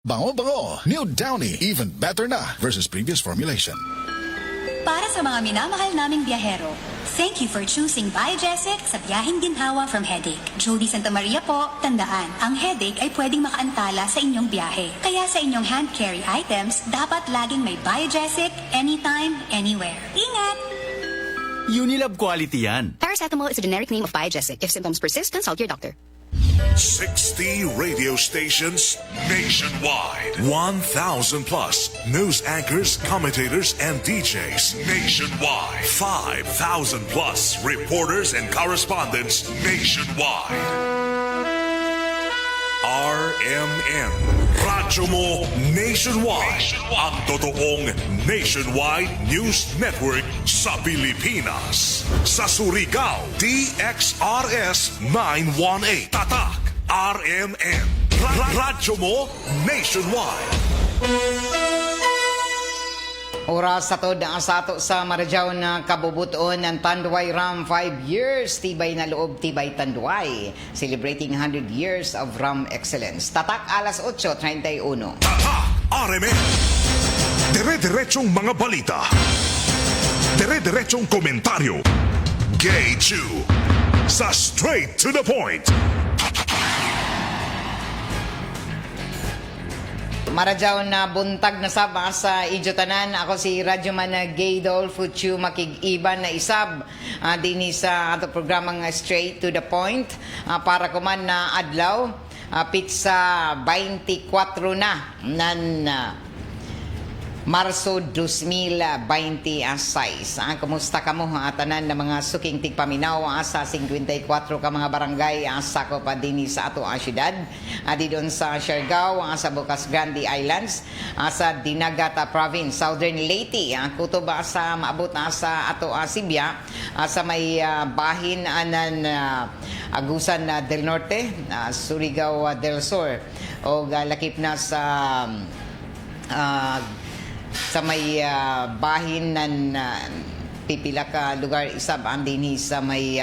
Bango-bango, New Downy, even better na versus previous formulation. Para sa mga minamahal naming biyahero, thank you for choosing Biogesic sa biyaheng ginhawa from headache. Jody Santa Maria po, tandaan, ang headache ay pwedeng makaantala sa inyong biyahe. Kaya sa inyong hand carry items, dapat laging may Biogesic anytime, anywhere. Ingat! Unilab quality yan. Paracetamol is a generic name of Biogesic. If symptoms persist, consult your doctor. 60 radio stations nationwide. 1,000 plus news anchors, commentators, and DJs nationwide. 5,000 plus reporters and correspondents nationwide. RMN. Radyo mo nationwide. Ang totoong nationwide news network sa Pilipinas. Sa Surigao, DXRS 918. Tatak, RMN. Radyo mo nationwide. Oras sa to ang sato sa Marajaw na kabubuton ng Tanduay Ram 5 years tibay na loob tibay Tanduay, celebrating 100 years of Ram excellence. Tatak alas 8:31. Tatak, RMN. Dire-diretsong mga balita. Dire-diretsong komentaryo. Gay Chew. Sa straight to the point. Marajaw na buntag na saba sa Idyotanan. Ako si Radyoman na Gaydol Futsu makig-iban na isab dini sa ato programang Straight to the Point para kuman na adlaw pizza 24 na nan Marso 2026. Kumusta ka mo tanan na mga suking tigpaminaw sa 54 ka mga barangay sakop pa din sa ato ang syudad. Di doon sa Siargao, sa Bocas Grande Islands, sa Dinagata Province, Southern Leyte, kutob sa maabot sa ato Sibya, sa may bahin anan Agusan del Norte, Surigao del Sur, o lakip na sa may bahin ng pipila ka lugar isab ang dinhi sa may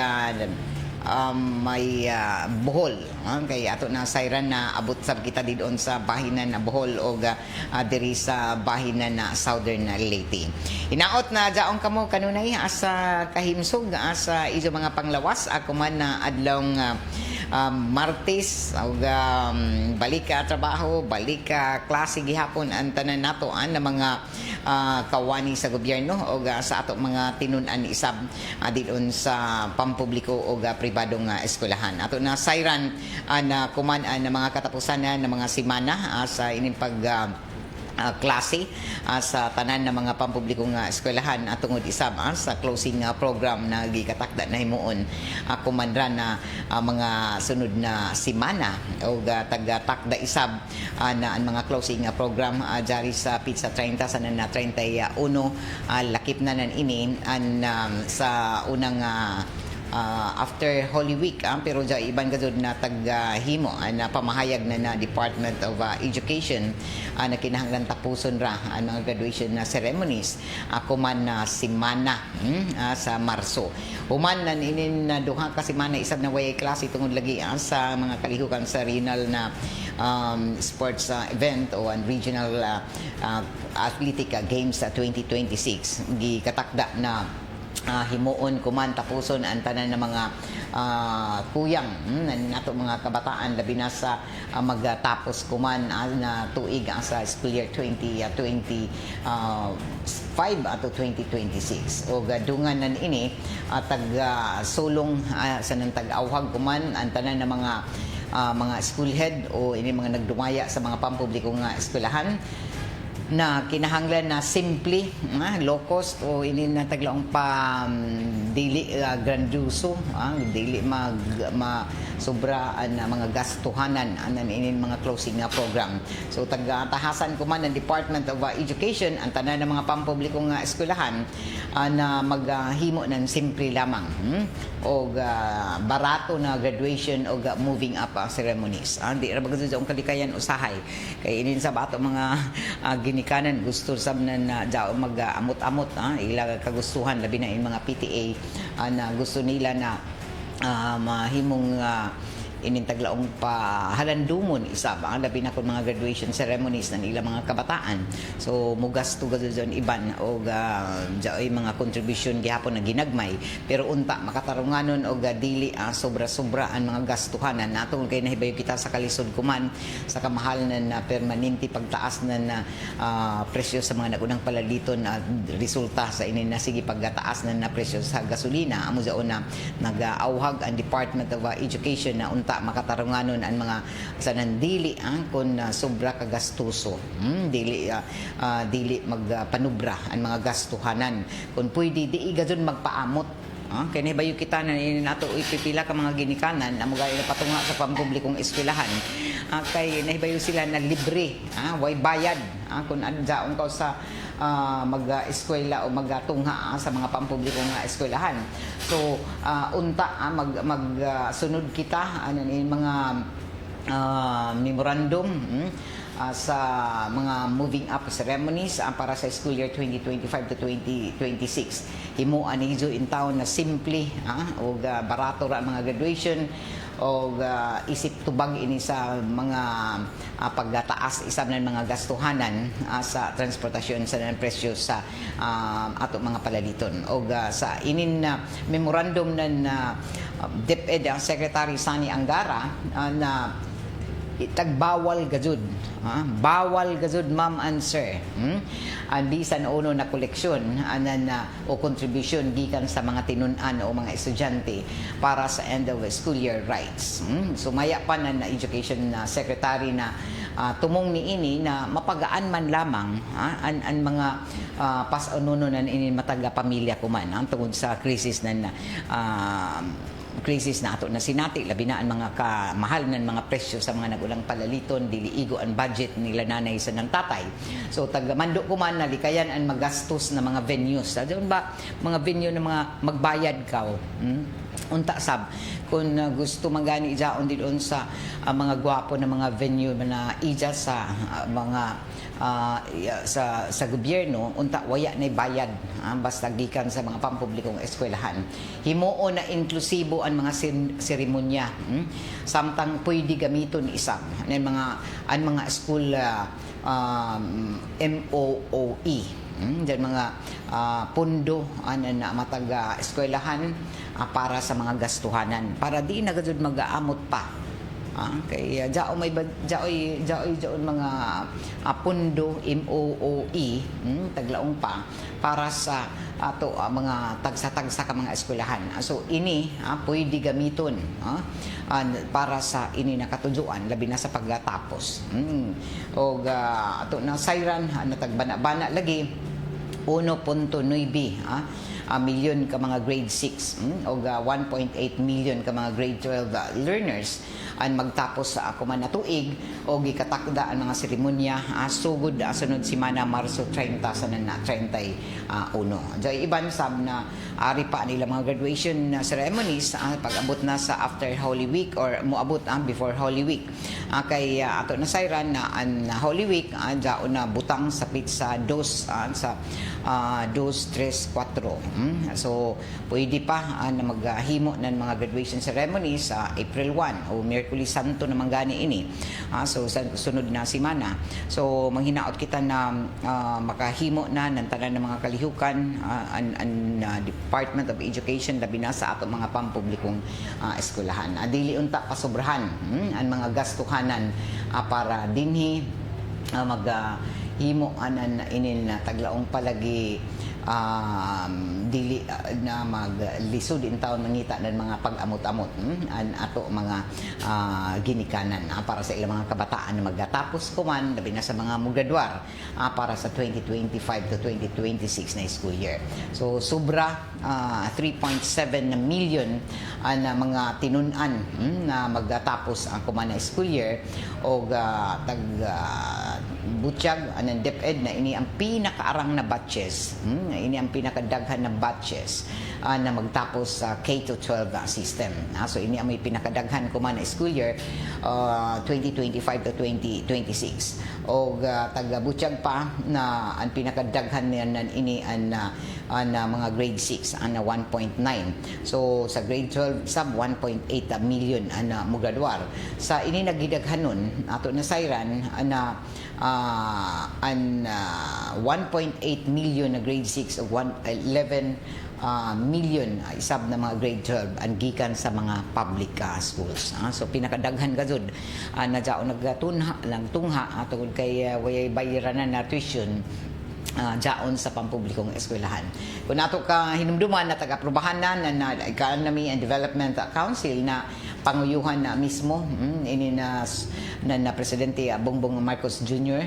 Bohol. Kay ato na sayran na abot sab kita didon sa bahinan na Bohol o diri sa bahinan na Southern Leyte. Hinaot na daong kamo kanunay asa kahimsog sa iso mga panglawas ako man na adlong Martes balik ka trabaho, balik ka klase gihapon ang tanan nato na mga kawani sa gobyerno o sa ato mga tinun-an isab didon sa pampubliko o pribadong eskwelahan. Ato na sayran na kuman na mga katapusan na mga semana sa ining pag klase sa tanan ng mga pampublikong eskwelahan tungod isab sa closing program na gikatakda na himuon kumandra na mga sunod na semana o taga-takda isab na ang mga closing program jari sa Pizza 30 sa na 31 lakip na nan ini sa unang after Holy Week pero ja iban gazud na taghimo na pamahayag na Department of Education na kinahanglan tapuson ra ang mga graduation na ceremonies kuman na semana sa Marso. Human nan inin duha ka semana isab na way klase tungod lagi sa mga kalihukan sa regional na sports event o regional athletic games 2026 gikatakda na himuon kuman tapuson ang tanan ng mga kuyang nato mga kabataan labi na sa magtapos kuman na tuig sa school year 2025 ato 2026 o gadungan nan ini sulong sa nang tag-awhag kuman ang tanan ng mga school head o ini mga nagdumaya sa mga pampublikong eskwelahan na kinahanglan na simple, low cost o ini na taglaong pa dili grandioso, dili sobra na mga gastuhanan anan inin mga closing program. So tahasan ko man ng Department of Education ang tanan ng mga pampublikong eskwelahan na maghimo ng simple lamang o barato na graduation o moving up ceremonies. Di ra bagay sa kalikayan usahay kay inin sa bato mga ginikanan gusto sab na jao mag-amot-amot ila kagustuhan labi na in mga PTA na gusto nila na mahimong inin taglaong pahalandumon isab ang labi na kun mga graduation ceremonies ng ilang mga kabataan. So mugasto gazon iban og jaoy mga contribution gihapon na ginagmay pero unta makatarunganon og dili sobra-sobra ang mga gastuhanan nato kay nahibayo kita sa kalisod kuman sa kamahal na permanente pagtaas na presyo sa mga nagunang palaliton resulta sa inin na sige pagtaas na presyo sa gasolina amo sa una nag-auhag ang Department of Education na unta makatarunganon ang mga sanandili kung sobra kagastuso dili magpanubra ang mga gastuhanan kung pwede di gazon magpaamot kaya nahibayo kita na nato ipipila ka mga ginikanan na mga na patunga sa pampublikong eskwelahan kay nahibayo sila na libre way bayad kung adjaon ka sa mag-eskwela o magtungha sa mga pampublikong eskwelahan. So unta magsunod kita mga memorandum sa mga moving up ceremonies para sa school year 2025 to 2026. Himuan ni in town na simple o barato ra mga graduation o isip tubag ini sa mga pagtaas isab ng mga gastuhanan sa transportasyon sa presyo sa ato mga palaliton o sa inin memorandum ng DepEd ang Secretary Sani Angara na tagbawal gazud bawal gazud ma'am and sir ang bisan uno na koleksyon o contribution gikan sa mga tinunan o mga estudyante para sa end of school year rights sumaya pa na education secretary na tumong niini na mapagaan man lamang ang mga pas-ununo na ini mataga pamilya kuman tungod sa krisis na ato na sinati labi na ang mga kamahal ng mga presyo sa mga nagulang palaliton diliigo ang budget nila nanay sa ng tatay so tagamando ko man nalikayan ang magastos na mga venues doon ba mga venue na mga magbayad ka unta sab kung gusto magani ijaon din sa mga gwapo na mga venue na ija sa mga sa gobyerno unta waya na bayad basta gikan sa mga pampublikong eskwelahan himuo na inklusibo ang mga seremonya samtang pwede gamiton isa ang mga school MOOE diyan mga pundo na mataga eskwelahan para sa mga gastuhanan para di na gud mag-aamot pa kay jao may mga pundo MOOE taglaong pa para sa ato mga tagsa-tagsa ka mga eskwelahan so ini pwede gamiton para sa ini nakatujuan labi na sa pagtatapos og ato na sayran na tagbana-bana lagi 1.9 milyon ka mga grade 6 o 1.8 million ka mga grade 12 learners ang magtapos sa ako man na tuig o gikatakda ang mga seremonya sugod sunod simana Marso 30 sa na 31 jay iban sab na ari pa nila mga graduation ceremonies pag-abot na sa after Holy Week or moabot before Holy Week kay ato na sayran na ang Holy Week jaon na butang sa pizza dos sa 2, 3, 4 so pwede pa na maghimo ng mga graduation ceremonies sa April 1 o Miyerkules Santo naman gani ini so sa sunod na simana so manghinaot kita na makahimo na ng tanan ng mga kalihukan ang Department of Education labi na sa ato mga pampublikong eskwelahan dili unta pasobrahan ang mga gastuhanan para dinhi maghimo anan inin taglaong palagi dili na maglisod in taon mangita ng mga pag-amot-amot an ato mga ginikanan para sa ilang mga kabataan na magtatapos kuman labi na sa mga mugadwar para sa 2025 to 2026 na school year. So sobra 3.7 million na mga tinunan na magtatapos ang kuman na school year o butyag anang DepEd na ini ang pinakaarang na batches. Ini ang pinakadaghan na batches na magtapos sa K-12 system. So ini ang may pinakadaghan kuman na school year 2025 to 2026. O taga butyag pa na ang pinakadaghan niyan ini ang mga grade 6 na 1.9. So sa grade 12 sub 1.8 million na mugraduar. Sa ini nagidaghanon ato na sayran na 1.8 million na grade 6 o 11 million isab na mga grade 12 ang gikan sa mga public schools. So pinakadaghan gazud na jao nagtunha lang tungha tungod kay way bayranan na tuition jaon sa pampublikong eskwelahan. Kung nato ka hinumduman na taga-aprobahanan na Economy and Development Council na panguyuhan na mismo ini na Presidente Bongbong Marcos Jr.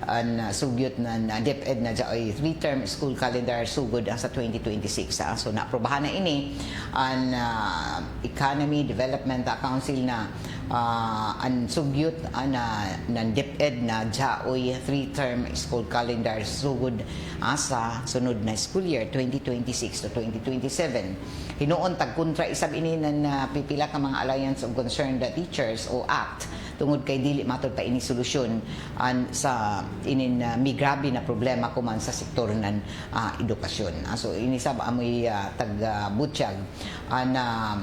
an sugyot na DepEd na jaoy 3-term school calendar sugod sa 2026. So naaprobahan na ini ang Economy Development Council na ang sugyot ng DepEd na jaoy 3-term school calendar sugod sa sunod na school year 2026 to 2027. Hinuon tagkontra isab ini na pipila ka mga Alliance of Concerned Teachers o ACT tungod kay dili matod pa ini solusyon sa inin migrabe na problema kuman sa sektor ng edukasyon. So ini sab amoy taga butyag na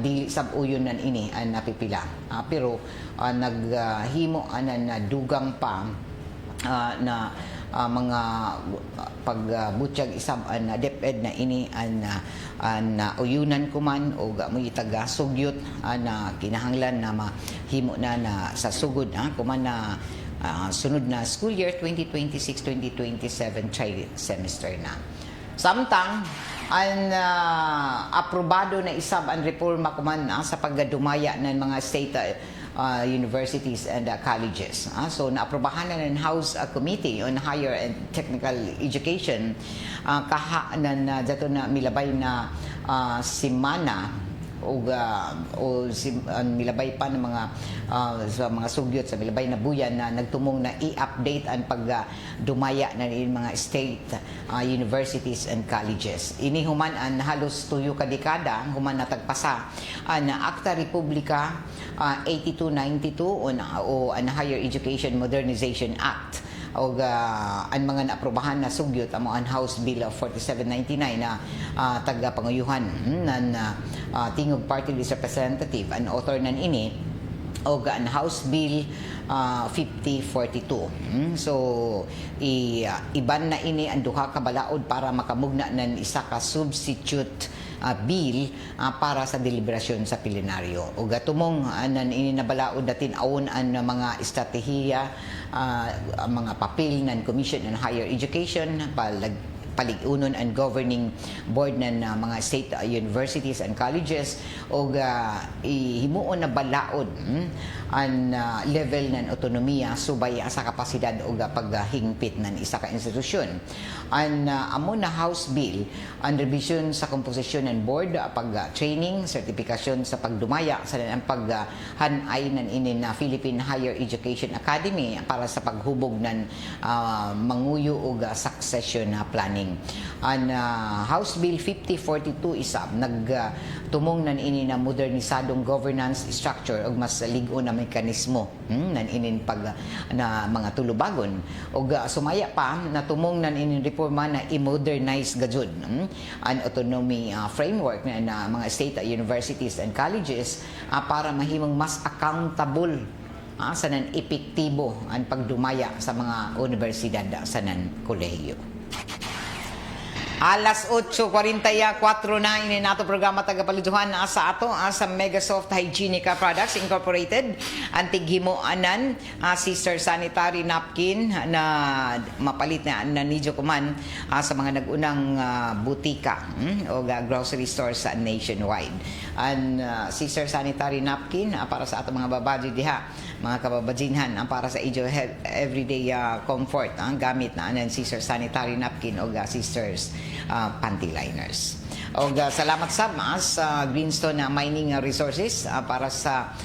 dili sab uyon nan ini napipila. Pero naghimo na dugang pa na mga pagbutyag isab na DepEd na ini na uyunan kuman o muy taga sugyot na kinahanglan na mahimo na sa sugod kuman na sunod na school year 2026-2027 tri-semester na. Samtang ang aprobado na isab ang reforma kuman sa pagdumaya ng mga state universities and colleges. So naaprobahan na ng House Committee on Higher and Technical Education kaha na dato na milabay na simana o milabay pa ng mga sa mga sugyot sa milabay na buyan na nagtumong na i-update ang pagdumaya na mga state universities and colleges. Ini human ang halos 2 kadekada human natagpasa na Acta Republica 8292 o an Higher Education Modernization Act o ang mga naaprobahan na sugyot amo ang House Bill of 4799 na taga-panguyuhan ng tingog party list representative ang author nan ini o ang House Bill 5042. So iban na ini ang duha ka balaod para makamugna ng isa ka substitute bill para sa deliberasyon sa plenaryo. O gatumong anan ini nabalaod datin awon ang mga estratehiya mga papel ng Commission on Higher Education paligunon and governing board ng mga state universities and colleges o himuon na balaod ang level ng autonomiya subay sa kapasidad o paghingpit ng isa ka institusyon. Ang amo na House Bill ang revision sa komposisyon ng board, pag-training, sertifikasyon sa pagdumaya sa paghanay ng inin na Philippine Higher Education Academy para sa paghubog ng manguyo o succession planning. Ang House Bill 5042 isab nagtumong nan ini na modernisadong governance structure o mas ligo na mekanismo nan inin pag na mga tulubagon o sumaya pa na tumong nan inin reforma na i-modernize gajud ang autonomy framework na mga state universities and colleges para mahimong mas accountable sa nan epektibo ang pagdumaya sa mga universidad sa nan kolehiyo. Alas 8:44 na ini nato programa tagapaluduhan sa ato sa Megasoft Hygienica Products Incorporated. Antighimo anan sister sanitary napkin na mapalit na nidyo kuman sa mga nagunang butika o grocery stores sa nationwide. An sister sanitary napkin para sa ato mga babaji diha, mga kababajinhan para sa everyday comfort ang gamit na anan sister sanitary napkin o sisters panty liners. O salamat sab sa Greenstone Mining Resources para sa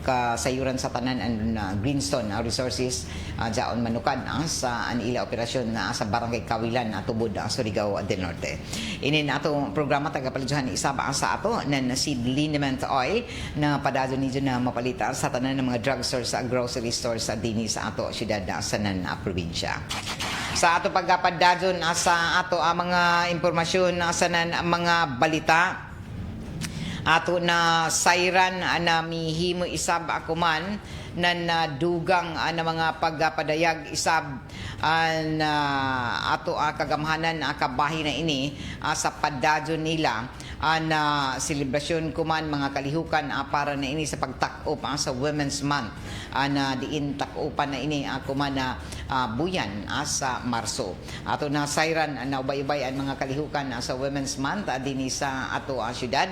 kasayuran sa tanan and Greenstone Resources jaon manukad sa anila operasyon sa Barangay Kawilan tubod Surigao del Norte. Ini nato programa tagapalidyohan isaba sa ato na seed liniment oil na padado ni na mapalita sa tanan ng mga drugstores grocery stores dinhi sa ato syudad sa nan probinsya. Sa ato pagpadadon sa ato mga impormasyon sa nan mga balita ato na sayran na mihimo isab akuman na dugang na mga pagpadayag isab ato kagamhanan kabahin na ini sa padadon nila na selebrasyon kuman mga kalihukan para na ini sa pagtak-up sa Women's Month na diin tak-upan na ini kuman na buyan sa Marso. Ato na sayran na ubay-ubay ang mga kalihukan sa Women's Month dinhi sa ato syudad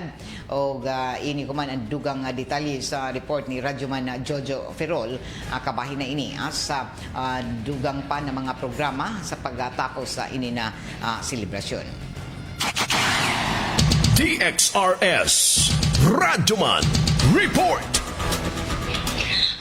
o ini kuman ang dugang detalye sa report ni Radyoman Jojo Ferrol kabahin na ini sa dugang pa na mga programa sa pagtapos sa ini na selebrasyon. DXRS Radyoman Report.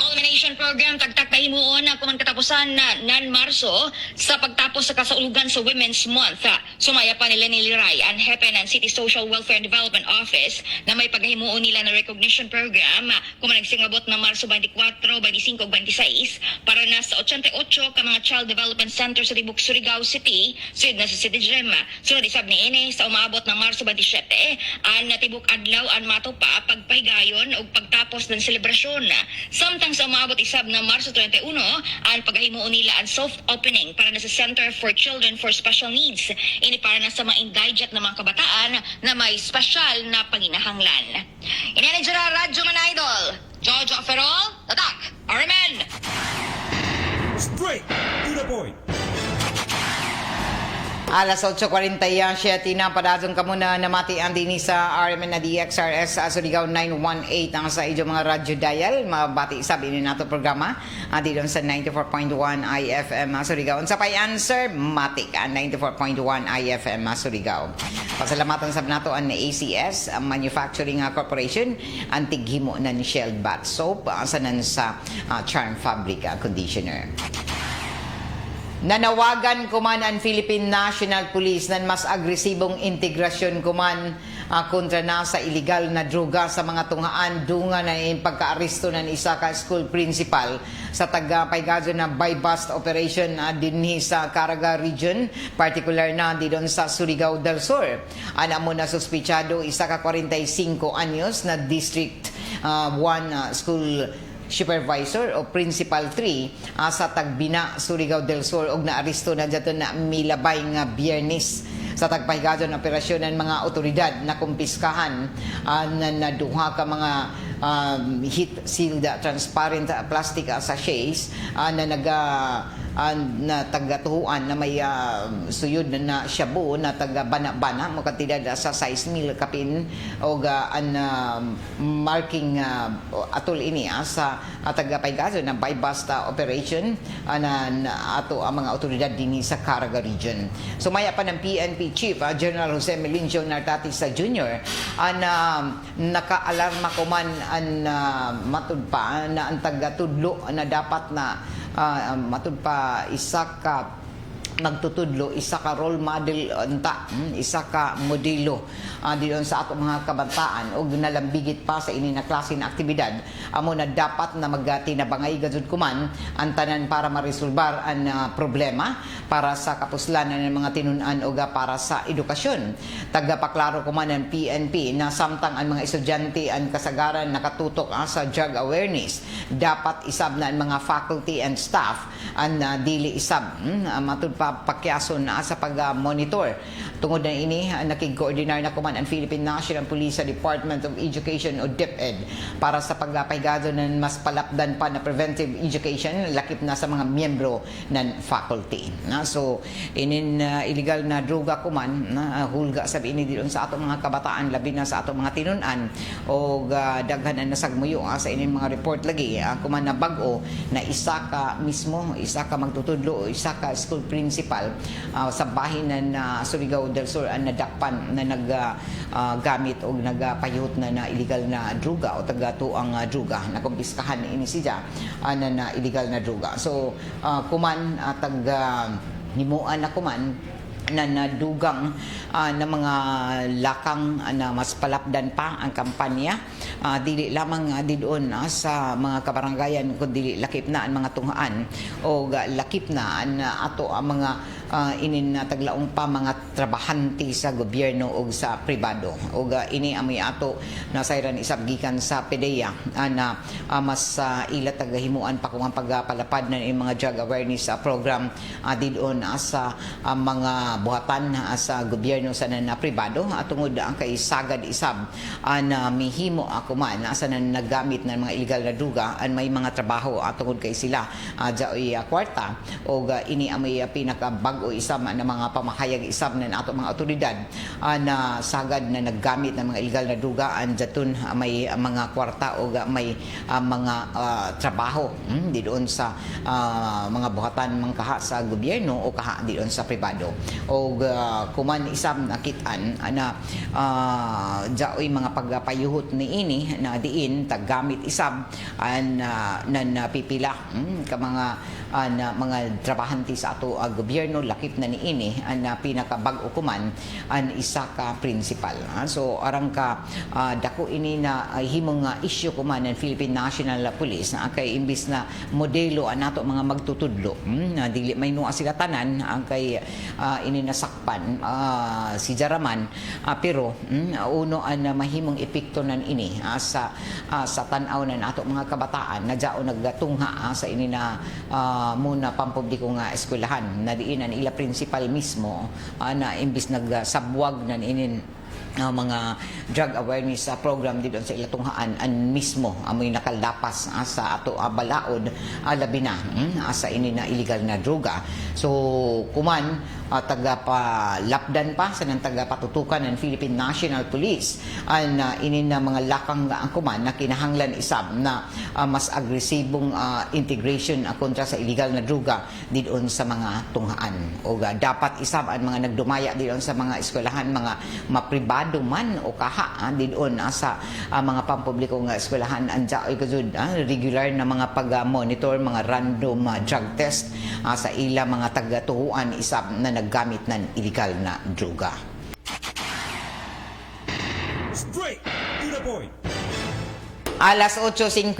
Culmination program tagtak na himuon na kuman katapusan na nan Marso sa pagtapos sa kasaulugan sa Women's Month. Sumaya pa nila ni Liray ang hepe ng City Social Welfare and Development Office na may paghimuon nila na recognition program kuman nagsingabot na Marso 24, 25, 26 para na sa 88 ka mga child development center sa tibok Surigao City, sud na sa City Gem. Sunod isab ni ini sa umaabot ng Marso 27 ang natibok adlaw ang mato pa pagpahigayon o pagtapos ng selebrasyon. Samtang sa umaabot isab na Marso 21 ang paghimuon nila ang soft opening para na sa Center for Children for Special Needs. Ini para na sa mga indigent na mga kabataan na may special na panginahanglan. Inanadjara Radyo Man Idol, Jojo Ferrol, Tatak, RMN. Straight to the point. Alas 8:47 na padazong kamo na namati ang dini sa RMN na DXRS sa Surigao 918 ang sa inyong mga radyo dial. Mabati sabi ni nato programa dito sa 94.1 IFM Surigao. Sa pay answer, matik ang 94.1 IFM Surigao. Pasalamatan sab nato ang ACS ang Manufacturing Corporation ang tighimo na ni Shell Bath Soap sanan sa Charm Fabric Conditioner. Nanawagan kuman ang Philippine National Police ng mas agresibong integrasyon kuman kontra na sa illegal na droga sa mga tungaan dunga na yung pagka-aresto ng isa ka school principal sa taga-Paygazo na buy-bust operation dinhi sa Caraga region, particular na didon sa Surigao del Sur. Ana mo na suspechado isa ka 45 anyos na District 1 school supervisor o principal 3 sa Tagbina, Surigao del Sur og naaresto na dito na milabay nga Biyernes sa tagpahigadon ng operasyon ng mga otoridad na kumpiskahan na duha ka mga heat-sealed transparent plastic sachets na tagatuhuan na may suyod na shabu na taga-bana-bana makatidad sa 6,000 kapin o marking atol ini sa taga-Paygazo na buy-bust operation na ato ang mga otoridad din sa Caraga region. Sumaya pa ng PNP Chief General Jose Melincio Nartatis Jr. Naka-alarma kuman ang matud pa na ang taga-tudlo na dapat na matud pa isa ka nagtutudlo, isa ka role model isa ka modelo diyon sa ato mga kabataan o nalambigit pa sa ini na klase na aktibidad amo na dapat na magtinabangay gadzud kuman ang tanan para maresolbar ang problema para sa kapuslanan ng mga tinun-an o para sa edukasyon. Tagapaklaro kuman ng PNP na samtang ang mga estudyante ang kasagaran nakatutok sa drug awareness, dapat isab na ang mga faculty and staff ang dili isab matud pa pakyason na sa pag-monitor. Tungod na ini, nakig-coordinar na kuman ang Philippine National Police sa Department of Education o DepEd para sa pagpahigado ng mas palapdan pa na preventive education lakip na sa mga miyembro ng faculty. So, inin illegal na droga kuman hulga sabi ini dilon sa atong mga kabataan labi na sa atong mga tinun-an o daghan na nasagmuyo sa inin mga report lagi kuman na bag-o na isa ka mismo, isa ka magtutudlo o isa ka school principal principal sa bahinan na Surigao del Sur ang nadakpan na naggamit o nagpayuhot na illegal na druga o taga-tuang druga. Nakumpiskahan ini siya na illegal na druga. So, kuman himuan na kuman na nadugang na mga lakang na mas palapdan pa ang kampanya dili lamang didoon sa mga kabarangayan kundi lakip na ang mga tunghaan o lakip na ang ato ang mga inin na taglaong pa mga trabahante sa gobyerno o sa pribado o ini amoy ato na sayran isab gikan sa PDEA na mas ila tagahimuan pa kung ang pagpalapad ng mga drug awareness program didoon sa mga buhatan sa gobyerno sa na pribado tungod ang kay sagad isab na mihimo ako man sa naggamit ng mga illegal na druga an may mga trabaho tungod kay sila jaoy kwarta o ini amoy pinakabag-o isab na mga pamakayag isab ng ato mga otoridad na sagad na naggamit ng mga illegal na druga an jaton may mga kwarta o may mga trabaho didoon sa mga buhatan mangkaha sa gobyerno o kaha didoon sa pribado o kuman isab nakitaan na jaoy mga pagpayuhot ni ini na diin taggamit isab na napipila ka mga trabahante sa ato gobyerno lakip na ni ini na pinakabag-o kuman an isa ka principal. So arang ka dako ini na himong issue kuman ng Philippine National Police na kay imbis na modelo an nato mga magtutudlo na dili may nuwa sila tanan ang kay ini nasakpan si Jaraman pero uno an mahimong epekto nan ini sa tan-aw nan ato mga kabataan na jao naggatungha sa ini na muna pampubliko nga eskwelahan na diin ang ila principal mismo na imbis nagsabwag nan inin mga drug awareness program dito sa ilatunghaan an mismo amoy nakaldapas sa ato balaod labi na sa ini na illegal na droga. So kuman tagapalapdan pa sa nang tagapatutukan ng Philippine National Police an ini na mga lakang ang kuman na kinahanglan isab na mas agresibong integration kontra sa illegal na droga didoon sa mga tunghaan o dapat isab ang mga nagdumaya didoon sa mga eskwelahan mga mapribado man o kaha didoon sa mga pampubliko nga eskwelahan anja ay gud regular na mga pag-monitor mga random drug test sa ila mga taga-tuhuan isab na naggamit ng illegal na droga. Straight to the point. Alas 8:52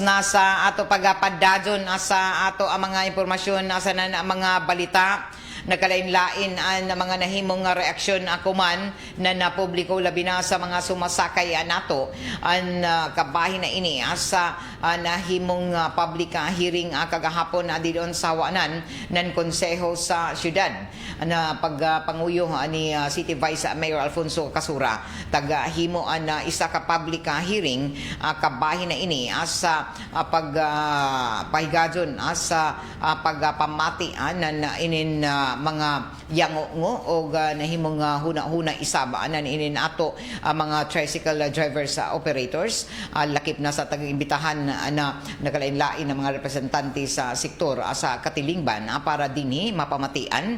na sa ato pagapadadyon sa ato ang mga impormasyon sa mga balita. Nagkalain-lain ang mga nahimong reaksyon ako man na napubliko labi na sa mga sumasakay nato ang kabahin na ini sa nahimong public hearing kagahapon didoon sa Wanan ng konseho sa syudad na pagpanguyo ni City Vice Mayor Alfonso Casura tagahimo na isa ka public hearing kabahin na ini sa pagpahigadyon sa pagpamati na inin mga yango o nahimong huna-huna isab anan inin ato mga tricycle drivers operators lakip na sa tag-imbitahan na nakalain-lain ng mga representante sa sektor sa Katilingban para dinhi mapamatian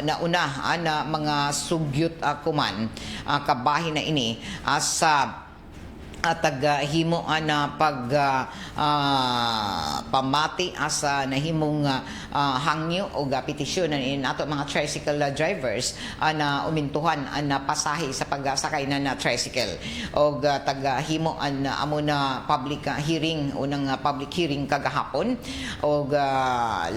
nauna na mga sugyot kuman kabahin na ini sa taghimo na pamati asa nahimong hangyo o petisyon in ato mga tricycle drivers na umintuhan na pasahi sa pagsakay na tricycle o taghimo amo na public hearing unang public hearing kagahapon o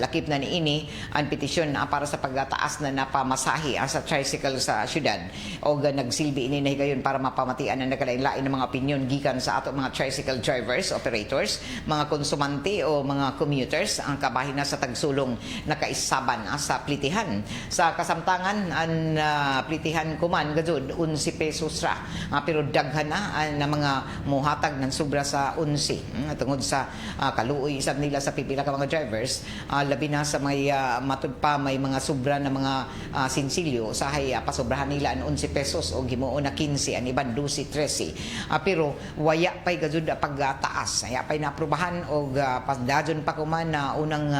lakip na niini ang petisyon para sa pagtaas na napamasahi sa tricycle sa syudad o nagsilbi ini na higayon para mapamatian ang nagkalain-lain ng mga opinion gikan sa ato mga tricycle drivers, operators, mga konsumante o mga commuters ang kabahin na sa tagsulong nakaisaban sa plitihan. Sa kasamtangan ang plitihan kuman gajud 11 pesos ra pero daghan na mga muhatag ng sobra sa 11 tungod sa kaluoy isab nila sa pipila ka mga drivers labi na sa may matud pa may mga sobra na mga sinsilyo sahay pasobrahan nila ang 11 pesos o gimuo na 15 ang iban 12 13 pero waya pay gazud pagtaas, aya pay naaprubahan og pasdajon pa kuman na unang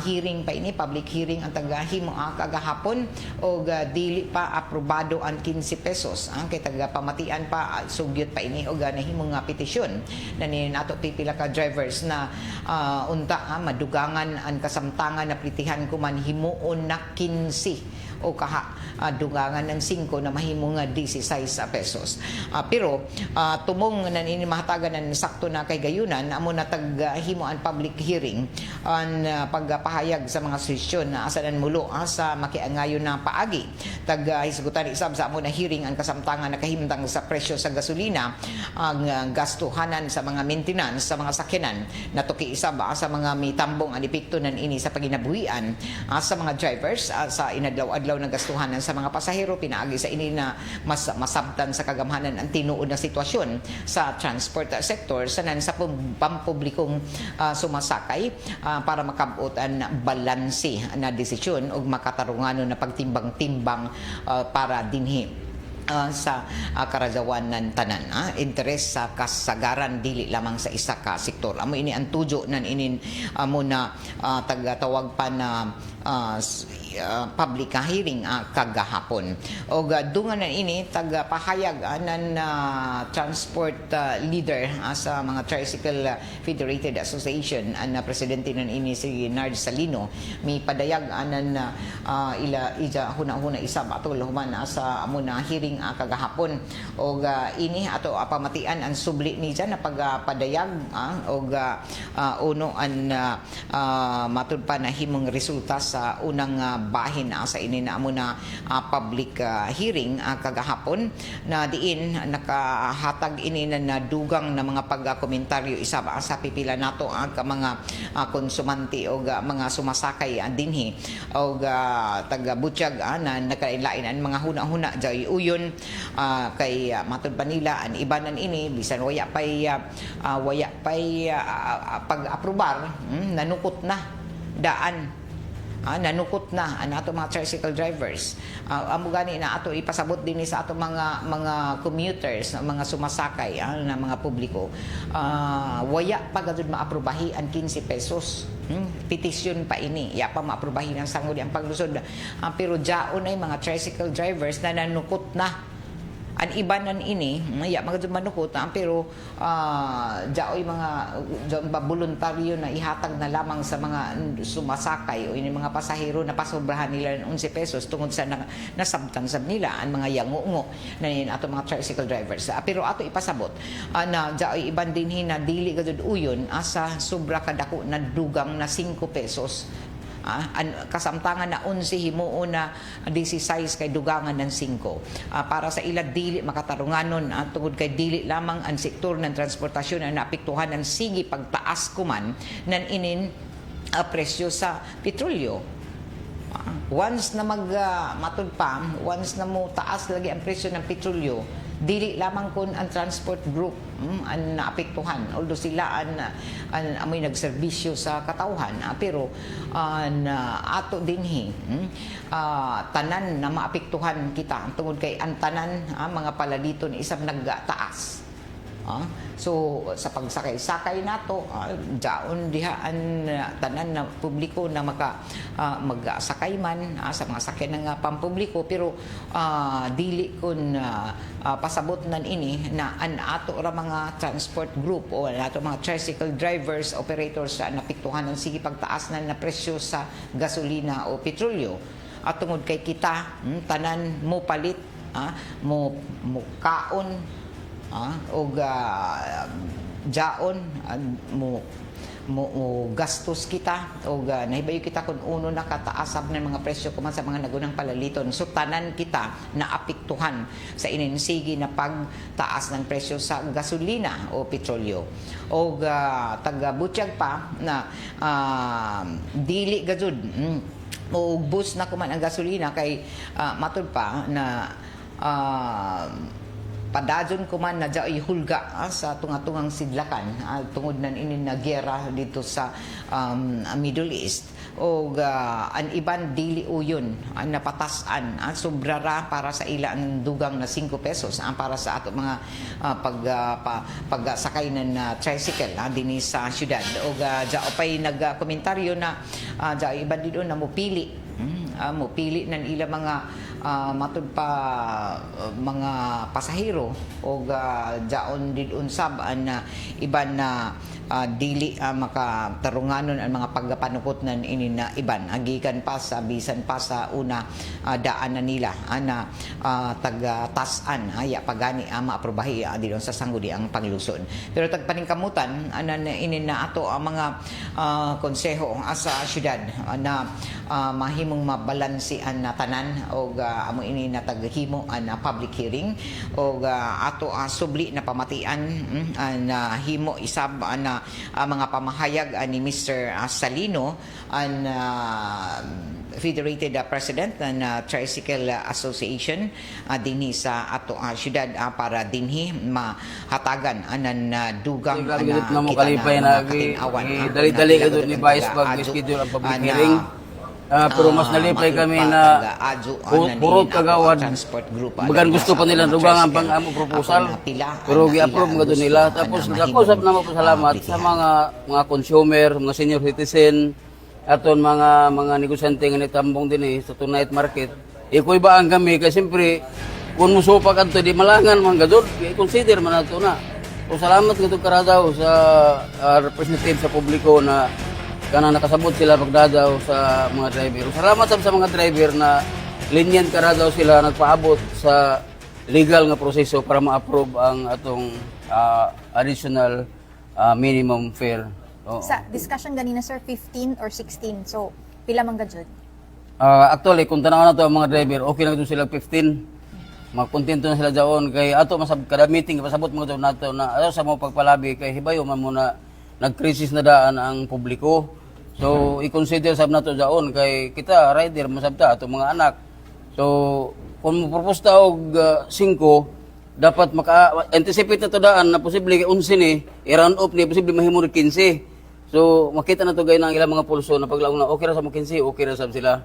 hearing pa ini, public hearing ang tagahimo kagahapon og dili pa aprobado ang 15 pesos kay taga pamatian pa sugyot pa ini og nahimong petisyon na ni nato pipila ka drivers na unta madugangan ang kasamtangan na plitihan kuman himuon na 15 o dugangan ng 5 na mahimong 16 pesos. Pero tumong na ini mahatagan ng sakto na kay gayunan amo na taghimo ang public hearing ang pagpahayag sa mga sesyon na asanan mulo sa makiangayon na paagi hisgutan isab sa amo na hearing ang kasamtangan na kahimtang sa presyo sa gasolina, ang gastuhanan sa mga maintenance sa mga sakyanan natuki isab sa mga mitambong ang epekto nan ini sa paginabuhian sa mga drivers sa inadlaw-adlaw na gastuhanan sa mga pasahero pinaagi sa ini na mas masabtan sa kagamhanan ang tinuod na sitwasyon sa transport sector sanan sa pampublikong sumasakay para makabot ang balanse na desisyon ug makatarunganon na pagtimbang-timbang para dinhi sa karajawan ng tanan interes sa kasagaran dili lamang sa isa ka sektor amo ini ang tujo nan inin amo na tagatawag pa na public hearing kagahapon og dungan na ini tagapahayag nan transport leader sa mga Tricycle Federated Association ang presidente nan ini si Nard Salino mi padayag anan ila huna-huna isa batul human sa amo na hearing kagahapon og ini ato pamatian ang subli ni dyan na pagpadayag og uno an matud pa na himong resulta sa unang bahin sa ini na amo na public hearing kagahapon na diin nakahatag ini na nadugang na mga pagkomentaryo isa sa pipila nato ang mga konsumante o mga sumasakay dinhi o taga-butyag na nakainlain ang mga huna-huna jay uyon kay matud pa nila ang ibanan ini bisan waya pay pag-aprobar nanukot na daan nanukot na ang ato mga tricycle drivers. Amo gani na ato ipasabot din sa ato mga commuters, mga sumasakay na mga publiko. Waya pa gadud maaprubahi ang 15 pesos. Petisyon pa ini. Ya pa maaprubahi ng sangguni ang paglusod. Pero jaon ay mga tricycle drivers na nanukot na ang ibanan ini mga manukot pero jaoy mga voluntaryo na ihatag na lamang sa mga sumasakay o ini mga pasahero na pasobrahan nila ng 11 pesos tungod sa nasabtan sab nila ang mga yangungo na ato mga tricycle drivers pero ato ipasabot na jaoy iban dinhi na dili gadud uyon asa sobra kadako na dugang na 5 pesos kasamtangan na 11 himuon na 16 kay dugangan ng 5 para sa ila dili makatarunganon tungod kay dili lamang ang sektor ng transportasyon ang naapektuhan ng sige pagtaas kuman nan inin presyo sa petrolyo. Once na matud pa, once na mo taas lagi ang presyo ng petrolyo, dili lamang kun ang transport group ang naapektuhan although sila amoy nagserbisyo sa katawhan pero ato dinhi tanan na maapektuhan kita tungod kay ang tanan mga palaliton isang nagtaas. So sa pagsakay-sakay nato daon diha ang tanan na publiko na magsakay man sa mga sakyan ng pampubliko pero dili kun pasabot nan ini na an ato ra mga transport group o ato mga tricycle drivers operators sa napiktuhan ng sige pagtaas na presyo sa gasolina o petrolyo at tungod kay kita tanan mo palit mo kaon og jaon mo gastos kita og nahibayo kita kung uno nakataasab ng mga presyo kuman sa mga nagunang palaliton so tanan kita naapektuhan sa ininsigi na pagtaas ng presyo sa gasolina o petrolyo og taga-butyag pa na dili gajud o bus na kuman ang gasolina kay matud pa na padajon ko man na dyaoy hulga sa tunga-tungang sidlakan tungod nan ini na giyera dito sa Middle East o an iban dili uyon ang napatasan sobrara para sa ila ang dugang na 5 pesos para sa ato mga pagsakay ng tricycle dinhi sa syudad o dya pay nagkomentaryo na dya iban dito na mupili ng ila mga matud pa mga pasahero o jaon did unsab an iban na dili makatarunganon ang mga pagpanukot nan ini na iban agikan pa sa bisan pa sa una daan na nila ana taga-tasan haya pagani maaprobahi didon sa sangguni ang panglusod pero tagpaningkamutan anan ini na ato ang mga konseho sa syudad na mahimong mabalansian na tanan o amo ini na taghimo na public hearing o ato subli na pamatian na himo isab na mga pamahayag ni Mr. Salino ang Federated President ng Tricycle Association dinhi sa ato syudad para dinhi mahatagan anan dugang na kita na katinawan dali-dali ka doon ni Vice pag schedule ang public hearing. Pero mas nalipay kami na purot kagawad. Bagan gusto pa nila dugang ang pang-amo proposal. Pero gi-approve nga doon nila. Tapos nakakusap na mo pasalamat sa mga consumer, mga senior citizen, aton mga negosyante nga nitambong din sa tonight market. Ikoy ba ang kami kasi siyempre kung musupa kanto di malangan man gadod, i-consider man nato na. So salamat nga karadaw sa representative sa publiko na kanang nakasabot sila pagdadaw sa mga driver. Salamat sa mga driver na linyan karadaw sila nagpaabot sa legal nga proseso para ma-approve ang atong additional minimum fare. Sa discussion ganina sir, 15 or 16. So, pila man gadjud? Actually, kung tanaw na to ang mga driver, okay na ito sila 15. Magkontento na sila daon kay ato kada meeting pasabot mo daw nato na sa mo pagpalabi kay hibayo man muna nag-crisis na daan ang publiko. So i-consider sab nato daon kay kita rider masabta ato mga anak. So kung mo propose ta og 5 dapat maka-anticipate na to daan na posible kay 11 ni i-round up ni posible mahimo 15. So makita na to gay ng ilang mga pulso na paglaong na okay ra sa mo 15, okay ra sab sila.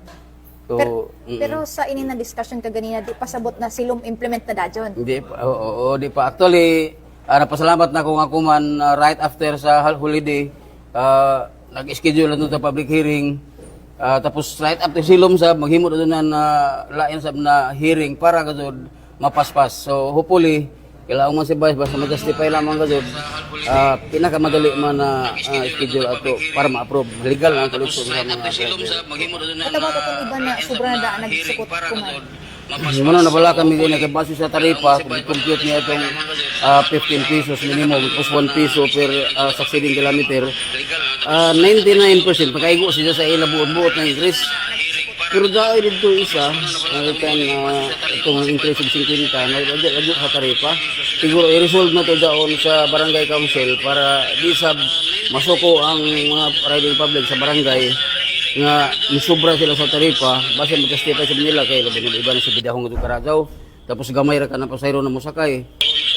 So, pero sa ini na discussion kaganina di pasabot na silom implement na dajon. Hindi pa, di pa. Actually, napasalamat na ako man right after sa holiday, nag-schedule na sa public hearing. Tapos right after silom sab, maghimo na na lain sab na hearing para gazod mapaspas. So hopefully, kailangan man si Vice, basta ma-justify lamang gazod, pinakamadali man na schedule ato para ma-approve. Legal na ang kalusyon sa mga driver. Ito ba kung iba na sobra na daan nagsukot kuman? Muna nabala kami din nagkabase sa taripa, kung compute niya itong 15 pesos minimum, plus 1 peso per succeeding kilometer. 99% makaigo siya sa ila buot-buot na increase. Pero dahil dito isa, itong increase of 50, nagdadyo sa taripa. Siguro i-resolve na ito doon sa barangay council para di sa masuko ang mga riding public sa barangay nga nisubra sila sa taripa, basta mag-justify sa nila kay labi ng iba na sa bidahong ito karadaw. Tapos gamay ra ka na pasayro na musakay.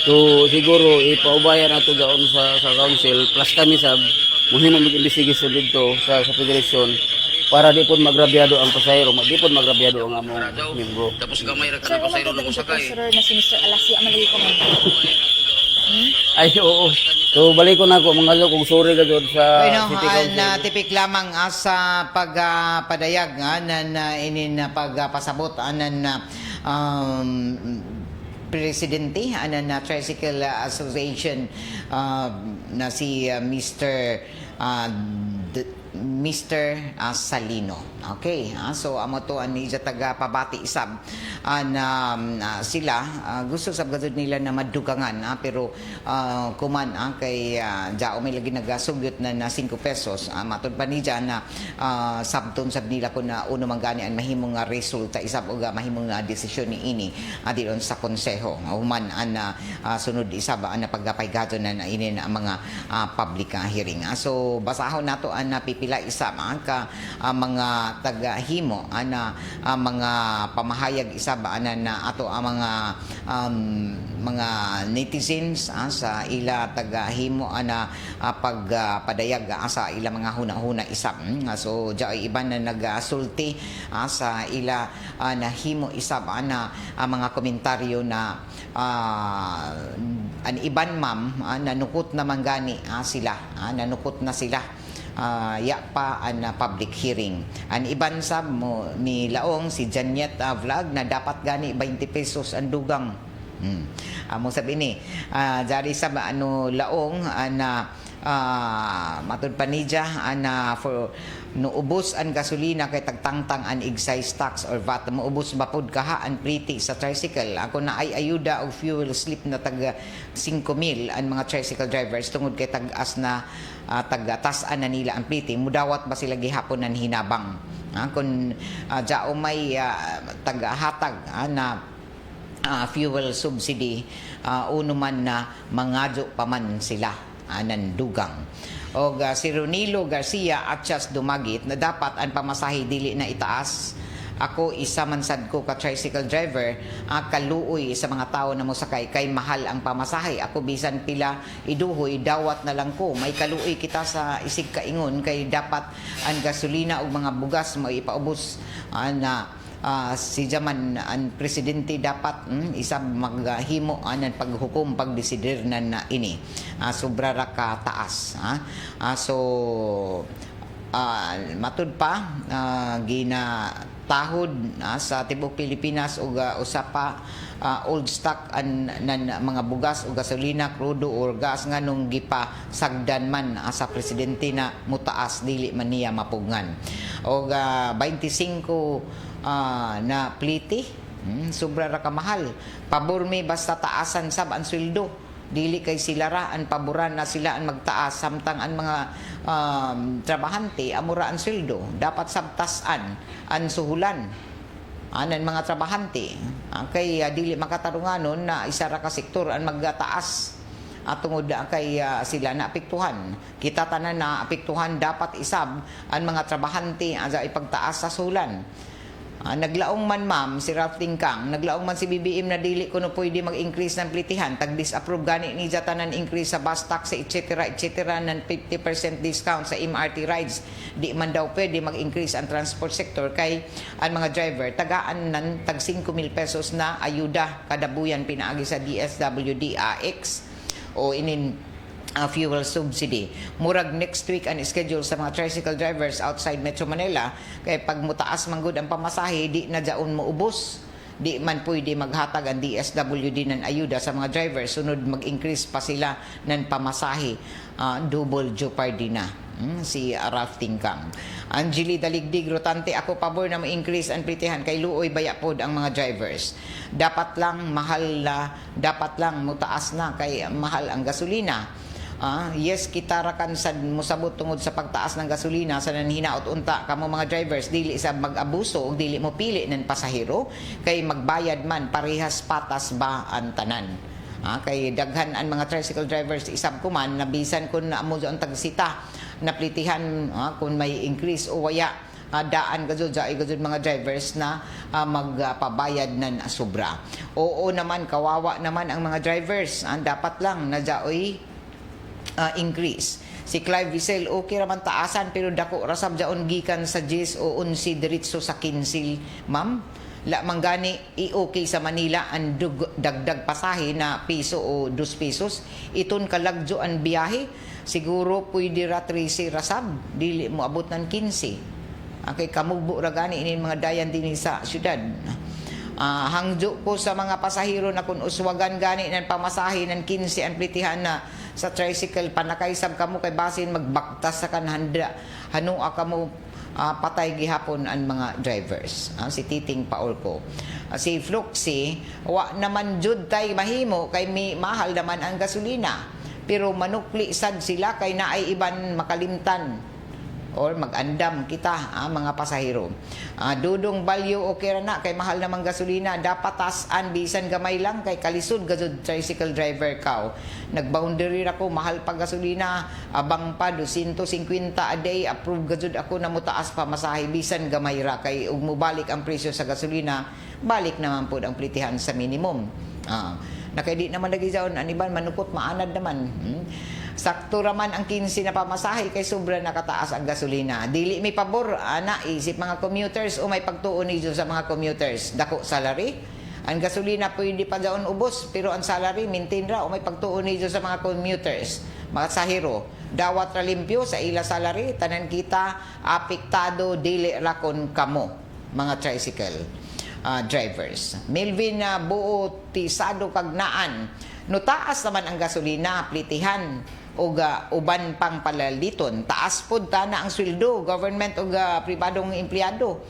So siguro ipaubayan nato doon sa council plus kami sab muhimo mag-investigation dito sa federation para di pud magrabyado ang pasayro, di pud magrabyado ang among membro. Tapos gamay ra ka na pasayro na musakay. Sir, na si Mr. Alasia malagi ko man. Ay oo. So balik ko na ako mga kung sorry ka doon sa City Council. Tipik lamang sa pagpadayag na inin pagpasabot na presidente na Tricycle Association na si Mr. Salino. Okay, so amo to ani taga pabati isab na sila gusto sab gadud nila na madugangan pero kuman kay jao may lagi nagasugyot na 5 pesos matud pa ni dyan na sabton sab nila kun na uno manggani ang mahimong resulta isab og mahimong desisyon ni ini adilon sa konseho human an sunod isab na pagpaygaton na ini ang mga public hearing. So basahon nato ang pila isa ka mga tagahimo ana mga pamahayag isa ba ana na ato ang mga netizens sa ila tagahimo ana pagpadayag sa ila mga huna-huna isa. So jay iban na nagasulti sa ila nahimo isa ba ana mga komentaryo na an iban ma'am nanukot naman gani sila nanukot na sila ya pa an public hearing. An iban sab mo ni laong si Janet vlog na dapat gani 20 pesos ang dugang. Amo sabi ni jari sab laong na matud panidya ana for nuubos ang gasolina kay tagtangtang an excise tax or VAT maubos bapod kaha an priti sa tricycle. Ako na ay ayuda og fuel slip na tag 5,000 ang mga tricycle drivers tungod kay tag-as na tag-tasan na nila ang priti. Mudawat ba sila gihapon nan hinabang kun jao may taghatag na fuel subsidy uno man na mangadyo pa man sila anan dugang. O si Ronilo Garcia at Chas Dumagit na dapat ang pamasahe dili na itaas. Ako isa man sad ko ka tricycle driver kaluoy sa mga tao na mosakay kay mahal ang pamasahe. Ako bisan pila iduhoy dawat na lang ko. May kaluoy kita sa isig kaingon kay dapat ang gasolina ug mga bugas mo ipaubos na si Jaman ang presidente dapat isa maghimo anan paghukom pagdesider na ini sobra ra ka taas so matud pa gina tahod sa tibok Pilipinas ug usa pa old stock nan mga bugas o gasolina, crudo or gas nga nung gipa sagdan man sa presidente na mutaas dili man niya mapugngan. O 25 na pliti sobra ra ka mahal. Pabor mi basta taasan sab ang sweldo. Dili kay sila ra ang paboran na sila ang magtaas samtang ang mga trabahante amura ang sweldo. Dapat sabtasan ang suhulan anan mga trabahante kay dili makatarunganon na isa ra ka sektor ang magtaas tungod kay sila naapektuhan. Kita tanan na apektuhan dapat isab ang mga trabahante sa ipagtaas sa suhulan. Naglaong man ma'am si Ralph Tingkang, naglaong man si BBM na dili kuno pwede mag-increase ng plitihan, tag-disapprove gani ni jatanan increase sa bus tax etc. ng 50% discount sa MRT rides. Di man daw pwede mag-increase ang transport sector kay ang mga driver tagaan nan tag 5,000 pesos na ayuda kada buyan pinaagi sa DSWD AX o inin fuel subsidy. Murag next week ang schedule sa mga tricycle drivers outside Metro Manila kay pag mutaas man gud ang pamasahe di na daon moubos. Di man pwede maghatag ang DSWD ng ayuda sa mga drivers sunod mag-increase pa sila ng pamasahe. Double jeopardy na. Si Ralph Tingkang. Angeli Daligdig Rotante, ako pabor na ma-increase ang plitihan kay luoy bayapod ang mga drivers. Dapat lang dapat lang mutaas na kay mahal ang gasolina. Yes, kita rakan sad mosabot tungod sa pagtaas ng gasolina sa nanhinaot unta kamo mga drivers dili sa mag-abuso ug dili mo pili ng pasahero kay magbayad man parehas patas ba ang tanan. Kay daghan ang mga tricycle drivers isab ko man nabisan kun amo ang tagsita na plitihan kung may increase o waya daan gajud mga drivers na magpabayad ng sobra. Oo naman kawawa naman ang mga drivers dapat lang na jaoy increase. Si Clive Wiesel, okay raman taasan pero dako rasab jaon gikan sa 10 o 11 diretso sa 15, ma'am. La manggani i-okay sa Manila ang dagdag pasahe na piso o 2 pesos. Iton kalagjo ang biyahe. Siguro pwede ra 13 rasab. Dili mo abot ng 15. Okay, kamugbo ra gani inin mga dayan din sa syudad. Hangjo ko sa mga pasahero na kung uswagan gani ng pamasahe ng 15 ang plitihan na sa tricycle panakaisab kamo kay basin magbaktas sa kanhanda hanua kamo patay gihapon ang mga drivers. Si Titing Paulco. Si Fluxy wa naman jud tay mahimo kay mahal naman ang gasolina pero manukli sad sila kay naay iban makalimtan or mag-andam kita mga pasahero. Dudong balyo okay ra na kay mahal namang gasolina, dapat taas-an bisan gamay lang kay kalisod gazud tricycle driver kaw. Nag-boundary ako, mahal pa gasolina, abang pa 250 a day, approve gazud ako na mutaas pa masahe bisan gamay ra kay ug mobalik ang presyo sa gasolina, balik naman pod ang plitihan sa minimum. Na kay di naman nagijaon aniban manupot maanad naman. Sakto raman ang 15 na pamasahe kay sobra nakataas ang gasolina. Dili may pabor ana isip mga commuters o may pagtuon niyo sa mga commuters. Dako salary. Ang gasolina pwede pa daon ubos pero ang salary maintain ra o may pagtuon niyo sa mga commuters. Mga sahero, dawat ra limpyo sa ila salary tanan kita apektado dili ra kon kamo mga tricycle drivers. Melvin buo tisado kagnaan. No taas naman ang gasolina, plitihan o uban pang palaliton. Taas pod na ang sweldo, government o pribadong empleyado.